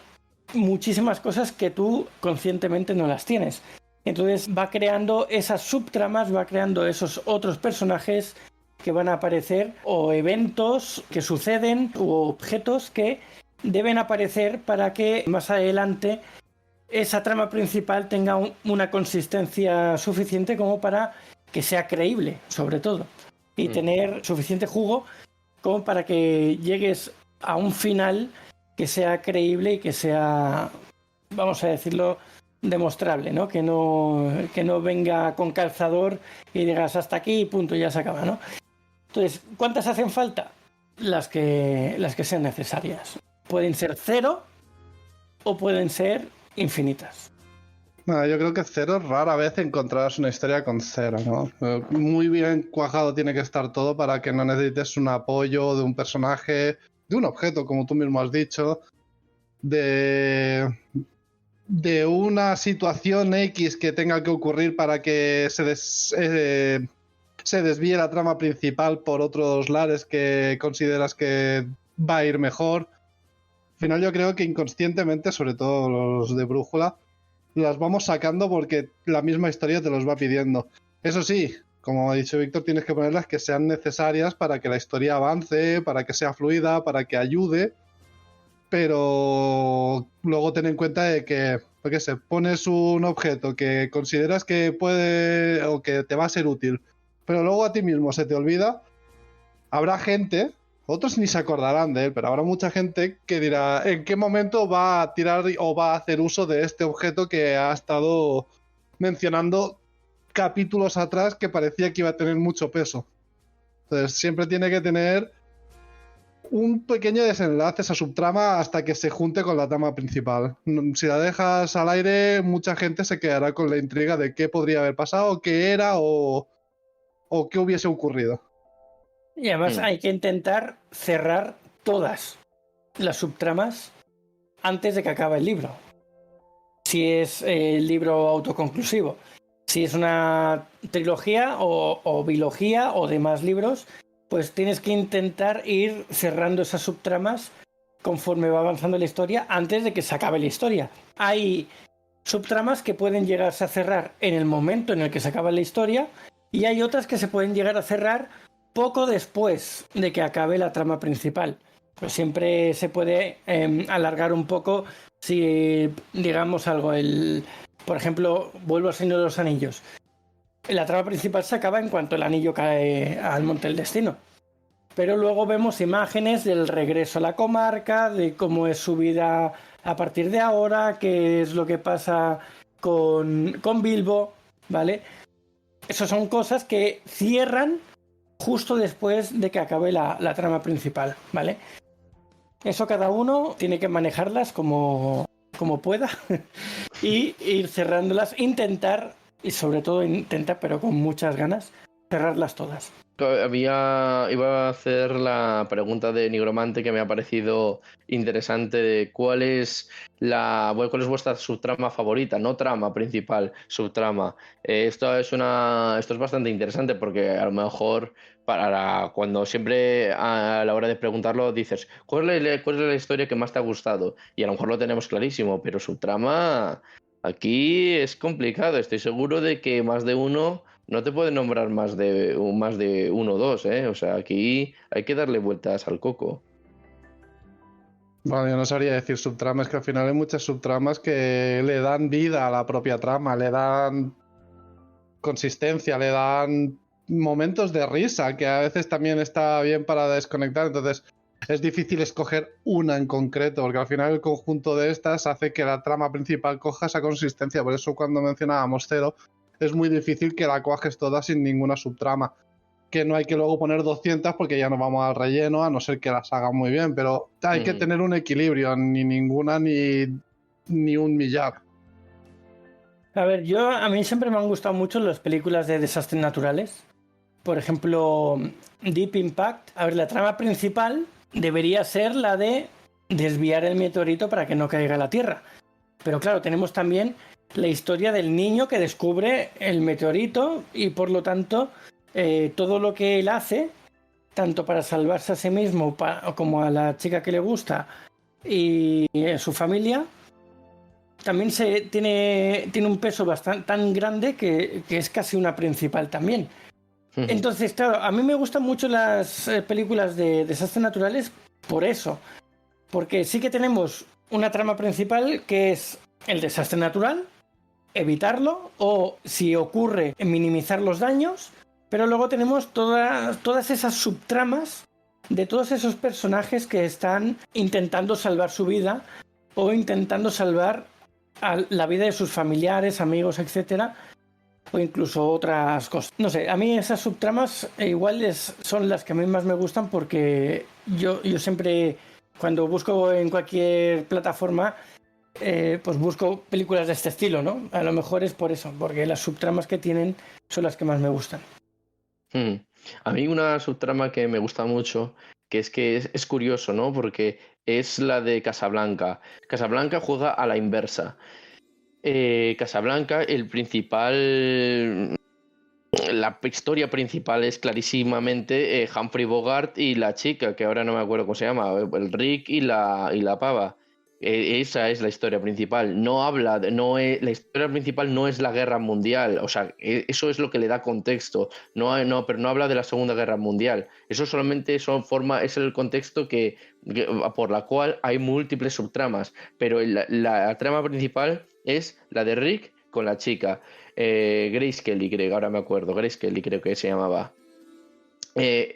muchísimas cosas que tú conscientemente no las tienes. Entonces va creando esas subtramas, va creando esos otros personajes que van a aparecer, o eventos que suceden, u objetos que deben aparecer para que más adelante esa trama principal tenga una consistencia suficiente como para que sea creíble, sobre todo, y tener suficiente jugo como para que llegues a un final que sea creíble y que sea, vamos a decirlo, demostrable, ¿no? Que no venga con calzador y digas hasta aquí y punto, ya se acaba, ¿no? Entonces, ¿cuántas hacen falta? Las que sean necesarias. Pueden ser 0 o pueden ser infinitas. Bueno, yo creo que 0 rara vez encontrarás una historia con 0, ¿no? Muy bien cuajado tiene que estar todo para que no necesites un apoyo de un personaje, de un objeto, como tú mismo has dicho, de una situación X que tenga que ocurrir para que se desvíe la trama principal por otros lares que consideras que va a ir mejor. Al final yo creo que inconscientemente, sobre todo los de brújula, las vamos sacando porque la misma historia te los va pidiendo. Eso sí, como ha dicho Víctor, tienes que ponerlas que sean necesarias para que la historia avance, para que sea fluida, para que ayude, pero luego ten en cuenta de que, porque se pones un objeto que consideras que puede o que te va a ser útil, pero luego a ti mismo se te olvida, habrá gente, otros ni se acordarán de él, pero habrá mucha gente que dirá en qué momento va a tirar o va a hacer uso de este objeto que ha estado mencionando capítulos atrás que parecía que iba a tener mucho peso. Entonces siempre tiene que tener un pequeño desenlace esa subtrama hasta que se junte con la trama principal. Si la dejas al aire, mucha gente se quedará con la intriga de qué podría haber pasado, qué era o qué hubiese ocurrido. Y además hay que intentar cerrar todas las subtramas antes de que acabe el libro. Si es el libro autoconclusivo. Si es una trilogía o bilogía o demás libros, pues tienes que intentar ir cerrando esas subtramas conforme va avanzando la historia antes de que se acabe la historia. Hay subtramas que pueden llegarse a cerrar en el momento en el que se acaba la historia y hay otras que se pueden llegar a cerrar poco después de que acabe la trama principal. pues siempre se puede alargar un poco si, digamos algo, por ejemplo, vuelvo al Señor de los Anillos. La trama principal se acaba en cuanto el anillo cae al Monte del Destino. Pero luego vemos imágenes del regreso a la comarca, de cómo es su vida a partir de ahora, qué es lo que pasa con Bilbo, ¿vale? Esas son cosas que cierran justo después de que acabe la trama principal, ¿vale? Eso cada uno tiene que manejarlas como pueda y ir cerrándolas, intentar, y sobre todo intentar, pero con muchas ganas, cerrarlas todas. Iba a hacer la pregunta de Nigromante que me ha parecido interesante de cuál es vuestra subtrama favorita, no trama principal, subtrama. Esto es bastante interesante porque a lo mejor cuando siempre a la hora de preguntarlo dices cuál es la historia que más te ha gustado y a lo mejor lo tenemos clarísimo, pero subtrama aquí es complicado. Estoy seguro de que más de uno no te puede nombrar más de uno o dos, ¿eh? O sea, aquí hay que darle vueltas al coco. Bueno, yo no sabría decir subtramas, que al final hay muchas subtramas que le dan vida a la propia trama, le dan consistencia, le dan momentos de risa, que a veces también está bien para desconectar. Entonces es difícil escoger una en concreto, porque al final el conjunto de estas hace que la trama principal coja esa consistencia. Por eso cuando mencionábamos Cero, es muy difícil que la cuajes toda sin ninguna subtrama. Que no hay que luego poner 200 porque ya nos vamos al relleno, a no ser que las hagan muy bien, pero hay que tener un equilibrio, ni ninguna ni un millar. A ver, a mí siempre me han gustado mucho las películas de desastres naturales. Por ejemplo, Deep Impact. A ver, la trama principal debería ser la de desviar el meteorito para que no caiga a la Tierra. Pero claro, tenemos también la historia del niño que descubre el meteorito y por lo tanto todo lo que él hace, tanto para salvarse a sí mismo como a la chica que le gusta y a su familia, también tiene un peso bastante tan grande que es casi una principal también. Entonces, claro, a mí me gustan mucho las películas de desastres naturales por eso. Porque sí que tenemos una trama principal que es el desastre natural, evitarlo o, si ocurre, minimizar los daños. Pero luego tenemos todas esas subtramas de todos esos personajes que están intentando salvar su vida o intentando salvar la vida de sus familiares, amigos, etcétera, o incluso otras cosas. No sé, a mí esas subtramas iguales son las que a mí más me gustan porque yo siempre, cuando busco en cualquier plataforma, pues busco películas de este estilo, ¿no? A lo mejor es por eso, porque las subtramas que tienen son las que más me gustan. A mí una subtrama que me gusta mucho, que es curioso, ¿no? Porque es la de Casablanca. Casablanca juega a la inversa. Casablanca, la historia principal es clarísimamente Humphrey Bogart y la chica, que ahora no me acuerdo cómo se llama, el Rick y la pava. Esa es la historia principal. La historia principal no es la guerra mundial. O sea, eso es lo que le da contexto. Pero no habla de la Segunda Guerra Mundial. Eso solamente es el contexto por la cual hay múltiples subtramas. Pero la trama principal es la de Rick con la chica. Grace Kelly, creo, ahora me acuerdo. Grace Kelly creo que se llamaba.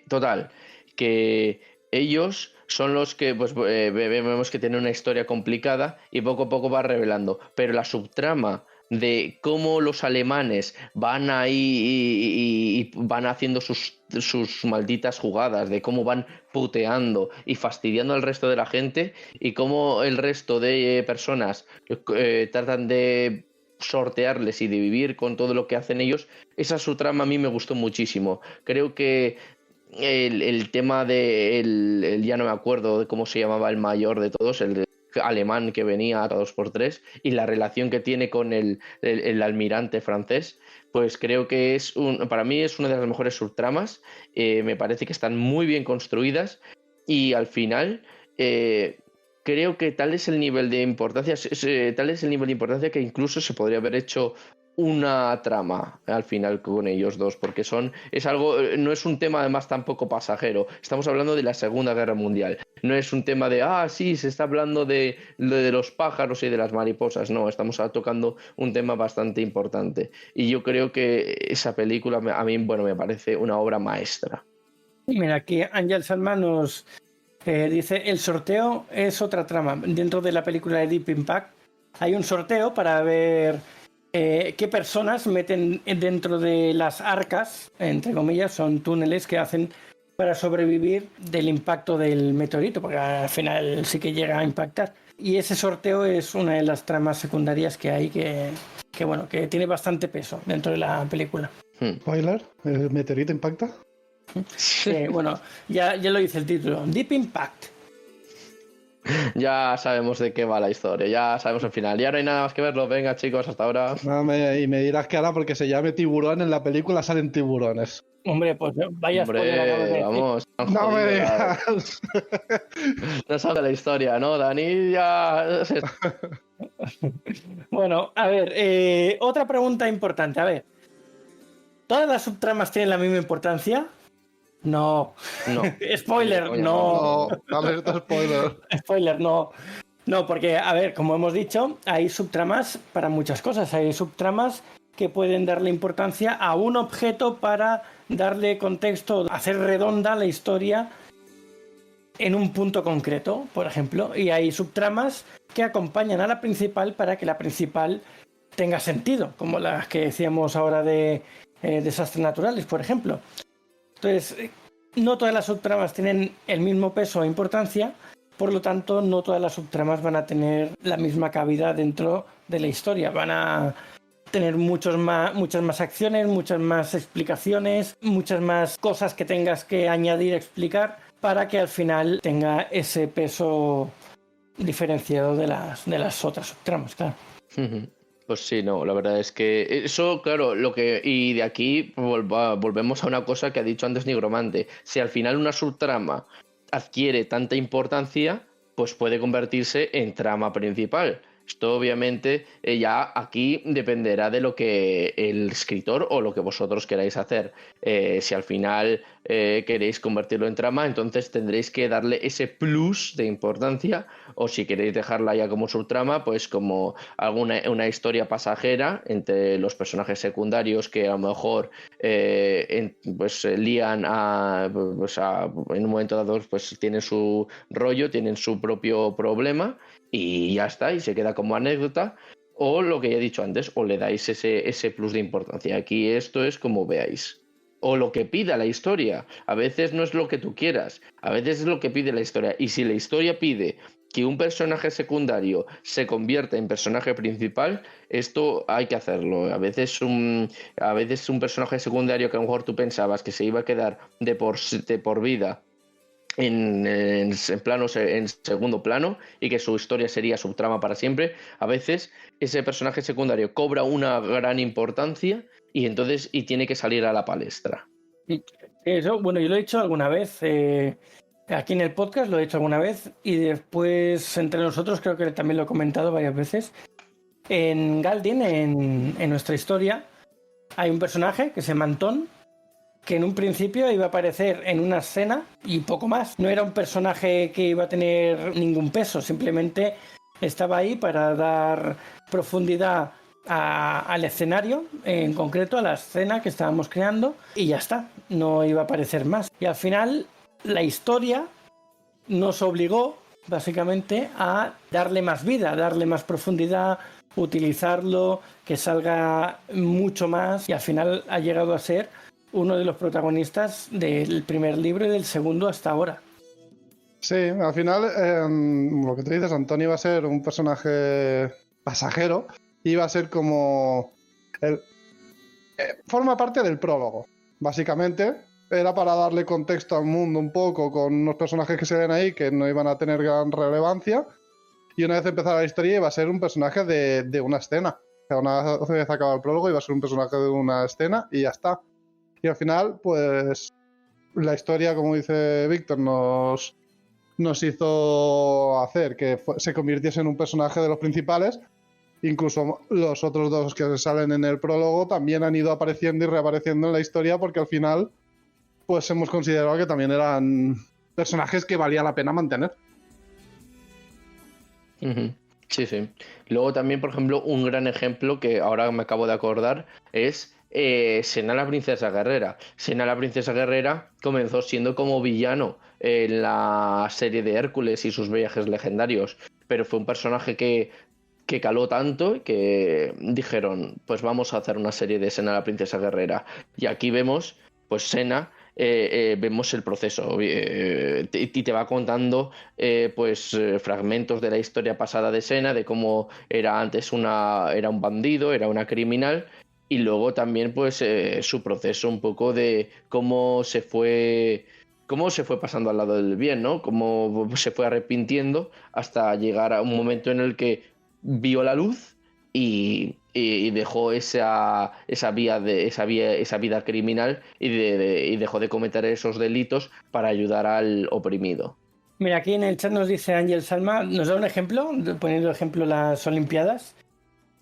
Total, que ellos son los que vemos que tienen una historia complicada y poco a poco va revelando. Pero la subtrama de cómo los alemanes van ahí y van haciendo sus malditas jugadas, de cómo van puteando y fastidiando al resto de la gente y cómo el resto de personas tratan de sortearles y de vivir con todo lo que hacen ellos, esa subtrama a mí me gustó muchísimo. Creo que el tema ya no me acuerdo de cómo se llamaba el mayor de todos, el alemán que venía a 2x3 y la relación que tiene con el almirante francés, pues creo que para mí es una de las mejores subtramas. Me parece que están muy bien construidas y al final creo que tal es el nivel de importancia que incluso se podría haber hecho una trama al final con ellos dos, porque es algo, no es un tema además tampoco pasajero. Estamos hablando de la Segunda Guerra Mundial. No es un tema de, sí, se está hablando de los pájaros y de las mariposas. No, estamos tocando un tema bastante importante. Y yo creo que esa película a mí, bueno, me parece una obra maestra. Mira, aquí Ángel Salma nos dice, el sorteo es otra trama. Dentro de la película de Deep Impact hay un sorteo para ver qué personas meten dentro de las arcas, entre comillas, son túneles que hacen para sobrevivir del impacto del meteorito, porque al final sí que llega a impactar. Y ese sorteo es una de las tramas secundarias que hay que tiene bastante peso dentro de la película. Spoiler, ¿el meteorito impacta? Sí, bueno, ya lo dice el título, Deep Impact. Ya sabemos de qué va la historia, ya sabemos el final. Ya no hay nada más que verlo. Venga, chicos, hasta ahora. Y me dirás que ahora porque se llame tiburón en la película salen tiburones. Hombre, pues vaya spoiler, vamos. No me digas. No sabe la historia, ¿no, Dani? Ya. Bueno, a ver, otra pregunta importante. A ver, ¿todas las subtramas tienen la misma importancia? No. Spoiler, no. Alerta spoiler. Spoiler, no. No, porque, a ver, como hemos dicho, hay subtramas para muchas cosas. Hay subtramas que pueden darle importancia a un objeto para darle contexto, hacer redonda la historia en un punto concreto, por ejemplo. Y hay subtramas que acompañan a la principal para que la principal tenga sentido, como las que decíamos ahora de desastres naturales, por ejemplo. Entonces, no todas las subtramas tienen el mismo peso e importancia, por lo tanto, no todas las subtramas van a tener la misma cabida dentro de la historia. Van a tener muchas más acciones, muchas más explicaciones, muchas más cosas que tengas que añadir, explicar, para que al final tenga ese peso diferenciado de las otras subtramas, claro. Pues sí, no, la verdad es que eso, claro, y de aquí volvemos a una cosa que ha dicho antes Nigromante. Si al final una subtrama adquiere tanta importancia, pues puede convertirse en trama principal. Esto obviamente ya aquí dependerá de lo que el escritor o lo que vosotros queráis hacer. Si al final queréis convertirlo en trama, entonces tendréis que darle ese plus de importancia, o si queréis dejarla ya como subtrama, pues como una historia pasajera entre los personajes secundarios que a lo mejor lían en un momento dado, pues tienen su rollo, tienen su propio problema y ya está, y se queda como anécdota, o lo que ya he dicho antes, o le dais ese plus de importancia. Aquí esto es como veáis. O lo que pida la historia. A veces no es lo que tú quieras, a veces es lo que pide la historia. Y si la historia pide que un personaje secundario se convierta en personaje principal, esto hay que hacerlo. A veces un personaje secundario que a lo mejor tú pensabas que se iba a quedar de por vida en segundo plano y que su historia sería subtrama para siempre, a veces ese personaje secundario cobra una gran importancia y tiene que salir a la palestra. Eso, bueno, yo lo he hecho alguna vez, aquí en el podcast lo he hecho alguna vez, y después entre nosotros creo que también lo he comentado varias veces. En Galdin, en nuestra historia, hay un personaje que se llama Antón, que en un principio iba a aparecer en una escena y poco más. No era un personaje que iba a tener ningún peso, simplemente estaba ahí para dar profundidad al escenario, en concreto a la escena que estábamos creando, y ya está, no iba a aparecer más. Y al final la historia nos obligó básicamente a darle más vida, darle más profundidad, utilizarlo, que salga mucho más, y al final ha llegado a ser uno de los protagonistas del primer libro y del segundo hasta ahora. Sí, al final lo que tú dices, Antonio iba a ser un personaje pasajero, iba a ser como forma parte del prólogo, básicamente. Era para darle contexto al mundo un poco con unos personajes que se ven ahí que no iban a tener gran relevancia, y una vez empezada la historia iba a ser un personaje de una escena. O sea, una vez acabado el prólogo iba a ser un personaje de una escena y ya está. Y al final, pues, la historia, como dice Víctor, nos hizo hacer que se convirtiese en un personaje de los principales, Incluso los otros dos que salen en el prólogo también han ido apareciendo y reapareciendo en la historia porque al final pues hemos considerado que también eran personajes que valía la pena mantener. Sí, sí. Luego también, por ejemplo, un gran ejemplo que ahora me acabo de acordar es Xena la princesa guerrera. Xena la princesa guerrera comenzó siendo como villano en la serie de Hércules y sus viajes legendarios, pero fue un personaje que caló tanto que dijeron, pues vamos a hacer una serie de Xena la princesa guerrera. Y aquí vemos, pues Xena, vemos el proceso y te va contando fragmentos de la historia pasada de Xena, de cómo era antes era un bandido, era una criminal, y luego también pues su proceso un poco de cómo se fue pasando al lado del bien, ¿no? Cómo se fue arrepintiendo hasta llegar a un momento en el que vio la luz y dejó esa vida criminal y dejó de cometer esos delitos para ayudar al oprimido. Mira, aquí en el chat nos dice Ángel Salma, nos da un ejemplo, poniendo ejemplo las Olimpiadas.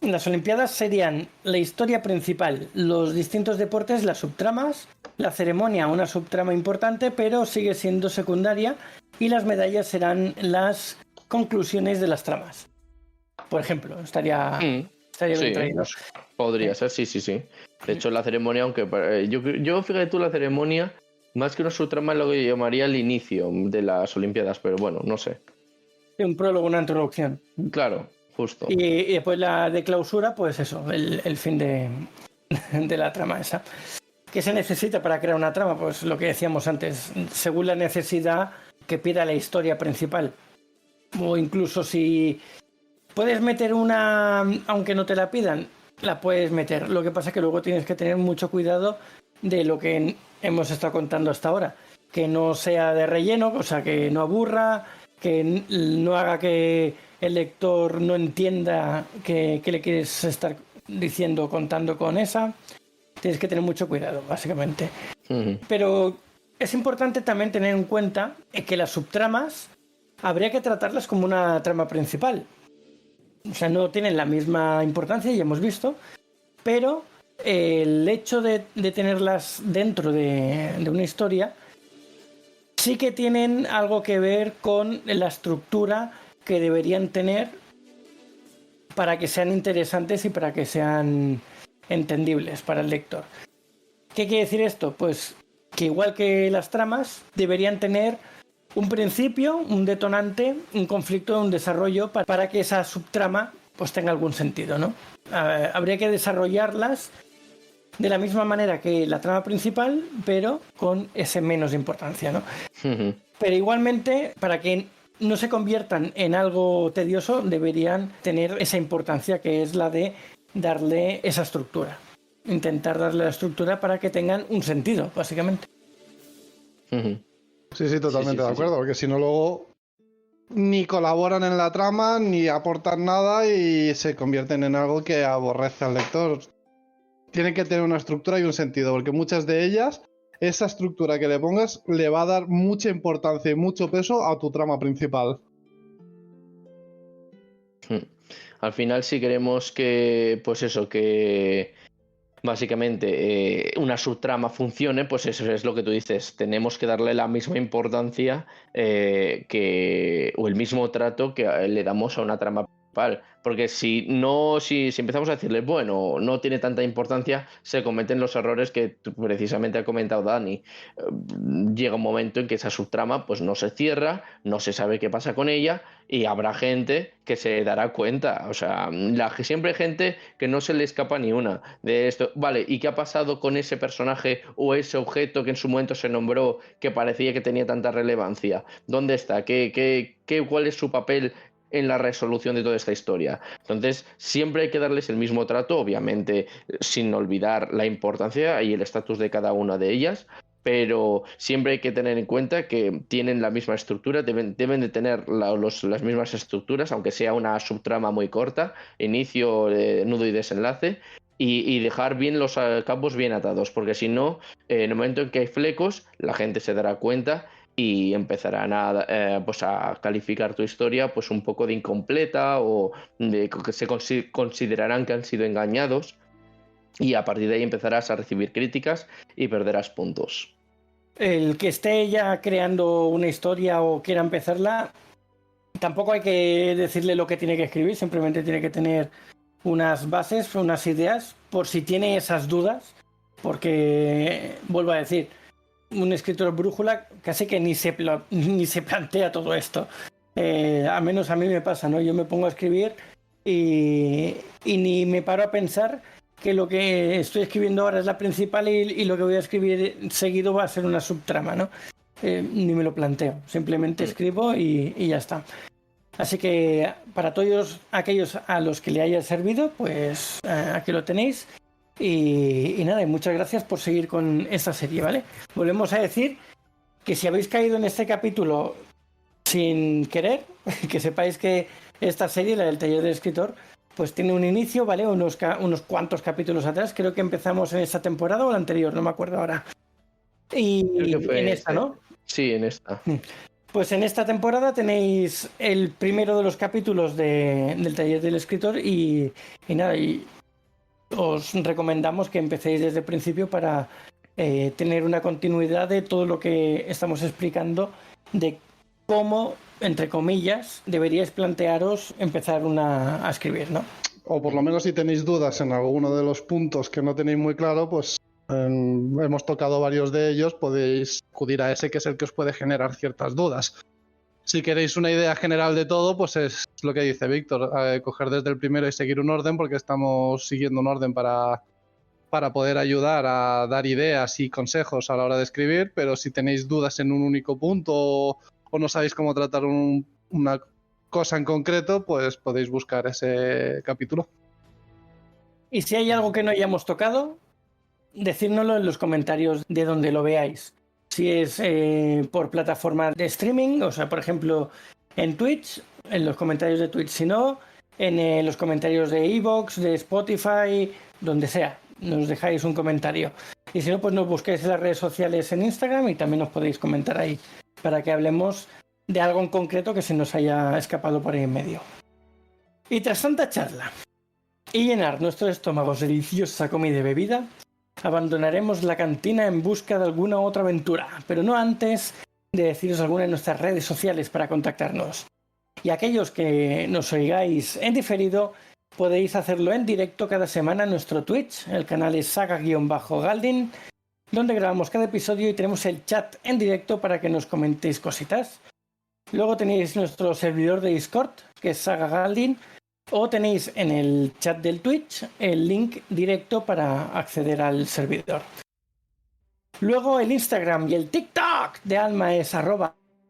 Las Olimpiadas serían la historia principal, los distintos deportes, las subtramas, la ceremonia, una subtrama importante, pero sigue siendo secundaria, y las medallas serán las conclusiones de las tramas. Por ejemplo, estaría bien traído. Pues podría ser, sí. De hecho, la ceremonia, aunque yo fíjate tú, la ceremonia, más que una subtrama, es lo que yo llamaría el inicio de las Olimpiadas, pero bueno, no sé. Un prólogo, una introducción. Claro, justo. Y después la de clausura, pues eso, el fin de la trama esa. ¿Qué se necesita para crear una trama? Pues lo que decíamos antes, según la necesidad que pida la historia principal. O incluso si puedes meter una, aunque no te la pidan, la puedes meter. Lo que pasa es que luego tienes que tener mucho cuidado de lo que hemos estado contando hasta ahora. Que no sea de relleno, o sea, que no aburra, que no haga que el lector no entienda qué le quieres estar diciendo, contando con esa. Tienes que tener mucho cuidado, básicamente. Pero es importante también tener en cuenta que las subtramas habría que tratarlas como una trama principal. O sea, no tienen la misma importancia, ya hemos visto, pero el hecho de tenerlas dentro de una historia sí que tienen algo que ver con la estructura que deberían tener para que sean interesantes y para que sean entendibles para el lector. ¿Qué quiere decir esto? Pues que igual que las tramas deberían tener un principio, un detonante, un conflicto, un desarrollo para que esa subtrama pues tenga algún sentido, ¿no? Habría que desarrollarlas de la misma manera que la trama principal, pero con ese menos importancia, ¿no? Pero igualmente, para que no se conviertan en algo tedioso, deberían tener esa importancia que es la de darle esa estructura. Intentar darle la estructura para que tengan un sentido, básicamente. Sí, totalmente de acuerdo, porque si no luego ni colaboran en la trama, ni aportan nada y se convierten en algo que aborrece al lector. Tienen que tener una estructura y un sentido, porque muchas de ellas, esa estructura que le pongas le va a dar mucha importancia y mucho peso a tu trama principal. Al final, si queremos que, pues eso, que básicamente una subtrama funcione, pues eso es lo que tú dices, tenemos que darle la misma importancia o el mismo trato que le damos a una trama principal, porque si empezamos a decirle, bueno, no tiene tanta importancia, se cometen los errores que precisamente ha comentado Dani. Llega un momento en que esa subtrama pues no se cierra, no se sabe qué pasa con ella y habrá gente que se dará cuenta, o sea, siempre hay gente que no se le escapa ni una de esto. Vale, ¿y qué ha pasado con ese personaje o ese objeto que en su momento se nombró que parecía que tenía tanta relevancia? ¿Dónde está? ¿Cuál es su papel en la resolución de toda esta historia? Entonces, siempre hay que darles el mismo trato, obviamente sin olvidar la importancia y el estatus de cada una de ellas, pero siempre hay que tener en cuenta que tienen la misma estructura, deben de tener las mismas estructuras, aunque sea una subtrama muy corta, inicio, nudo y desenlace, y dejar bien los cabos bien atados, porque si no, en el momento en que hay flecos, la gente se dará cuenta y empezarán pues a calificar tu historia pues un poco de incompleta o de que se considerarán que han sido engañados, y a partir de ahí empezarás a recibir críticas y perderás puntos. El que esté ya creando una historia o quiera empezarla, tampoco hay que decirle lo que tiene que escribir, simplemente tiene que tener unas bases, unas ideas, por si tiene esas dudas, porque, vuelvo a decir, un escritor brújula casi que ni se plantea todo esto. Al menos a mí me pasa, ¿no? Yo me pongo a escribir y ni me paro a pensar que lo que estoy escribiendo ahora es la principal y lo que voy a escribir seguido va a ser una subtrama, ¿no? Ni me lo planteo, simplemente escribo y ya está. Así que para todos aquellos a los que le haya servido, pues aquí lo tenéis. Y nada, y muchas gracias por seguir con esta serie, ¿vale? Volvemos a decir que si habéis caído en este capítulo sin querer, que sepáis que esta serie, la del taller del escritor, pues tiene un inicio, ¿vale? Unos cuantos capítulos atrás, creo que empezamos en esta temporada o la anterior, no me acuerdo ahora. Y en esta, ¿no? Sí, en esta. Pues en esta temporada tenéis el primero de los capítulos del taller del escritor y nada, y os recomendamos que empecéis desde el principio para tener una continuidad de todo lo que estamos explicando de cómo, entre comillas, deberíais plantearos empezar a escribir, ¿no? O por lo menos si tenéis dudas en alguno de los puntos que no tenéis muy claro, pues hemos tocado varios de ellos, podéis acudir a ese que es el que os puede generar ciertas dudas. Si queréis una idea general de todo, pues es lo que dice Víctor, coger desde el primero y seguir un orden, porque estamos siguiendo un orden para poder ayudar a dar ideas y consejos a la hora de escribir, pero si tenéis dudas en un único punto o no sabéis cómo tratar una cosa en concreto, pues podéis buscar ese capítulo. Y si hay algo que no hayamos tocado, decírnoslo en los comentarios de donde lo veáis. Si es por plataforma de streaming, o sea, por ejemplo, en Twitch, en los comentarios de Twitch, si no, en los comentarios de iVoox, de Spotify, donde sea, nos dejáis un comentario. Y si no, pues nos busquéis en las redes sociales en Instagram y también nos podéis comentar ahí para que hablemos de algo en concreto que se nos haya escapado por ahí en medio. Y tras tanta charla y llenar nuestros estómagos de deliciosa comida y bebida, abandonaremos la cantina en busca de alguna otra aventura, pero no antes de deciros alguna de nuestras redes sociales para contactarnos. Y aquellos que nos oigáis en diferido, podéis hacerlo en directo cada semana en nuestro Twitch. El canal es saga-galdin, donde grabamos cada episodio y tenemos el chat en directo para que nos comentéis cositas. Luego tenéis nuestro servidor de Discord, que es Saga Galdin, o tenéis en el chat del Twitch el link directo para acceder al servidor. Luego el Instagram y el TikTok de Alma es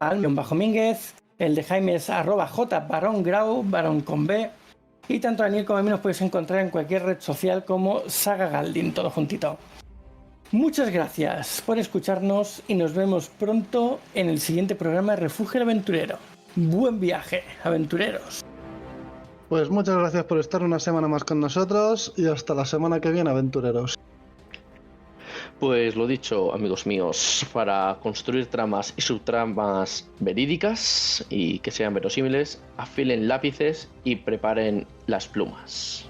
@alma_mínguez, el de Jaime es @jbarongrau, barón con B, y tanto a Daniel como a mí nos podéis encontrar en cualquier red social como Saga Galdin, todo juntito. Muchas gracias por escucharnos y nos vemos pronto en el siguiente programa de Refugio Aventurero. Buen viaje, aventureros. Pues muchas gracias por estar una semana más con nosotros y hasta la semana que viene, aventureros. Pues lo dicho, amigos míos, para construir tramas y subtramas verídicas y que sean verosímiles, afilen lápices y preparen las plumas.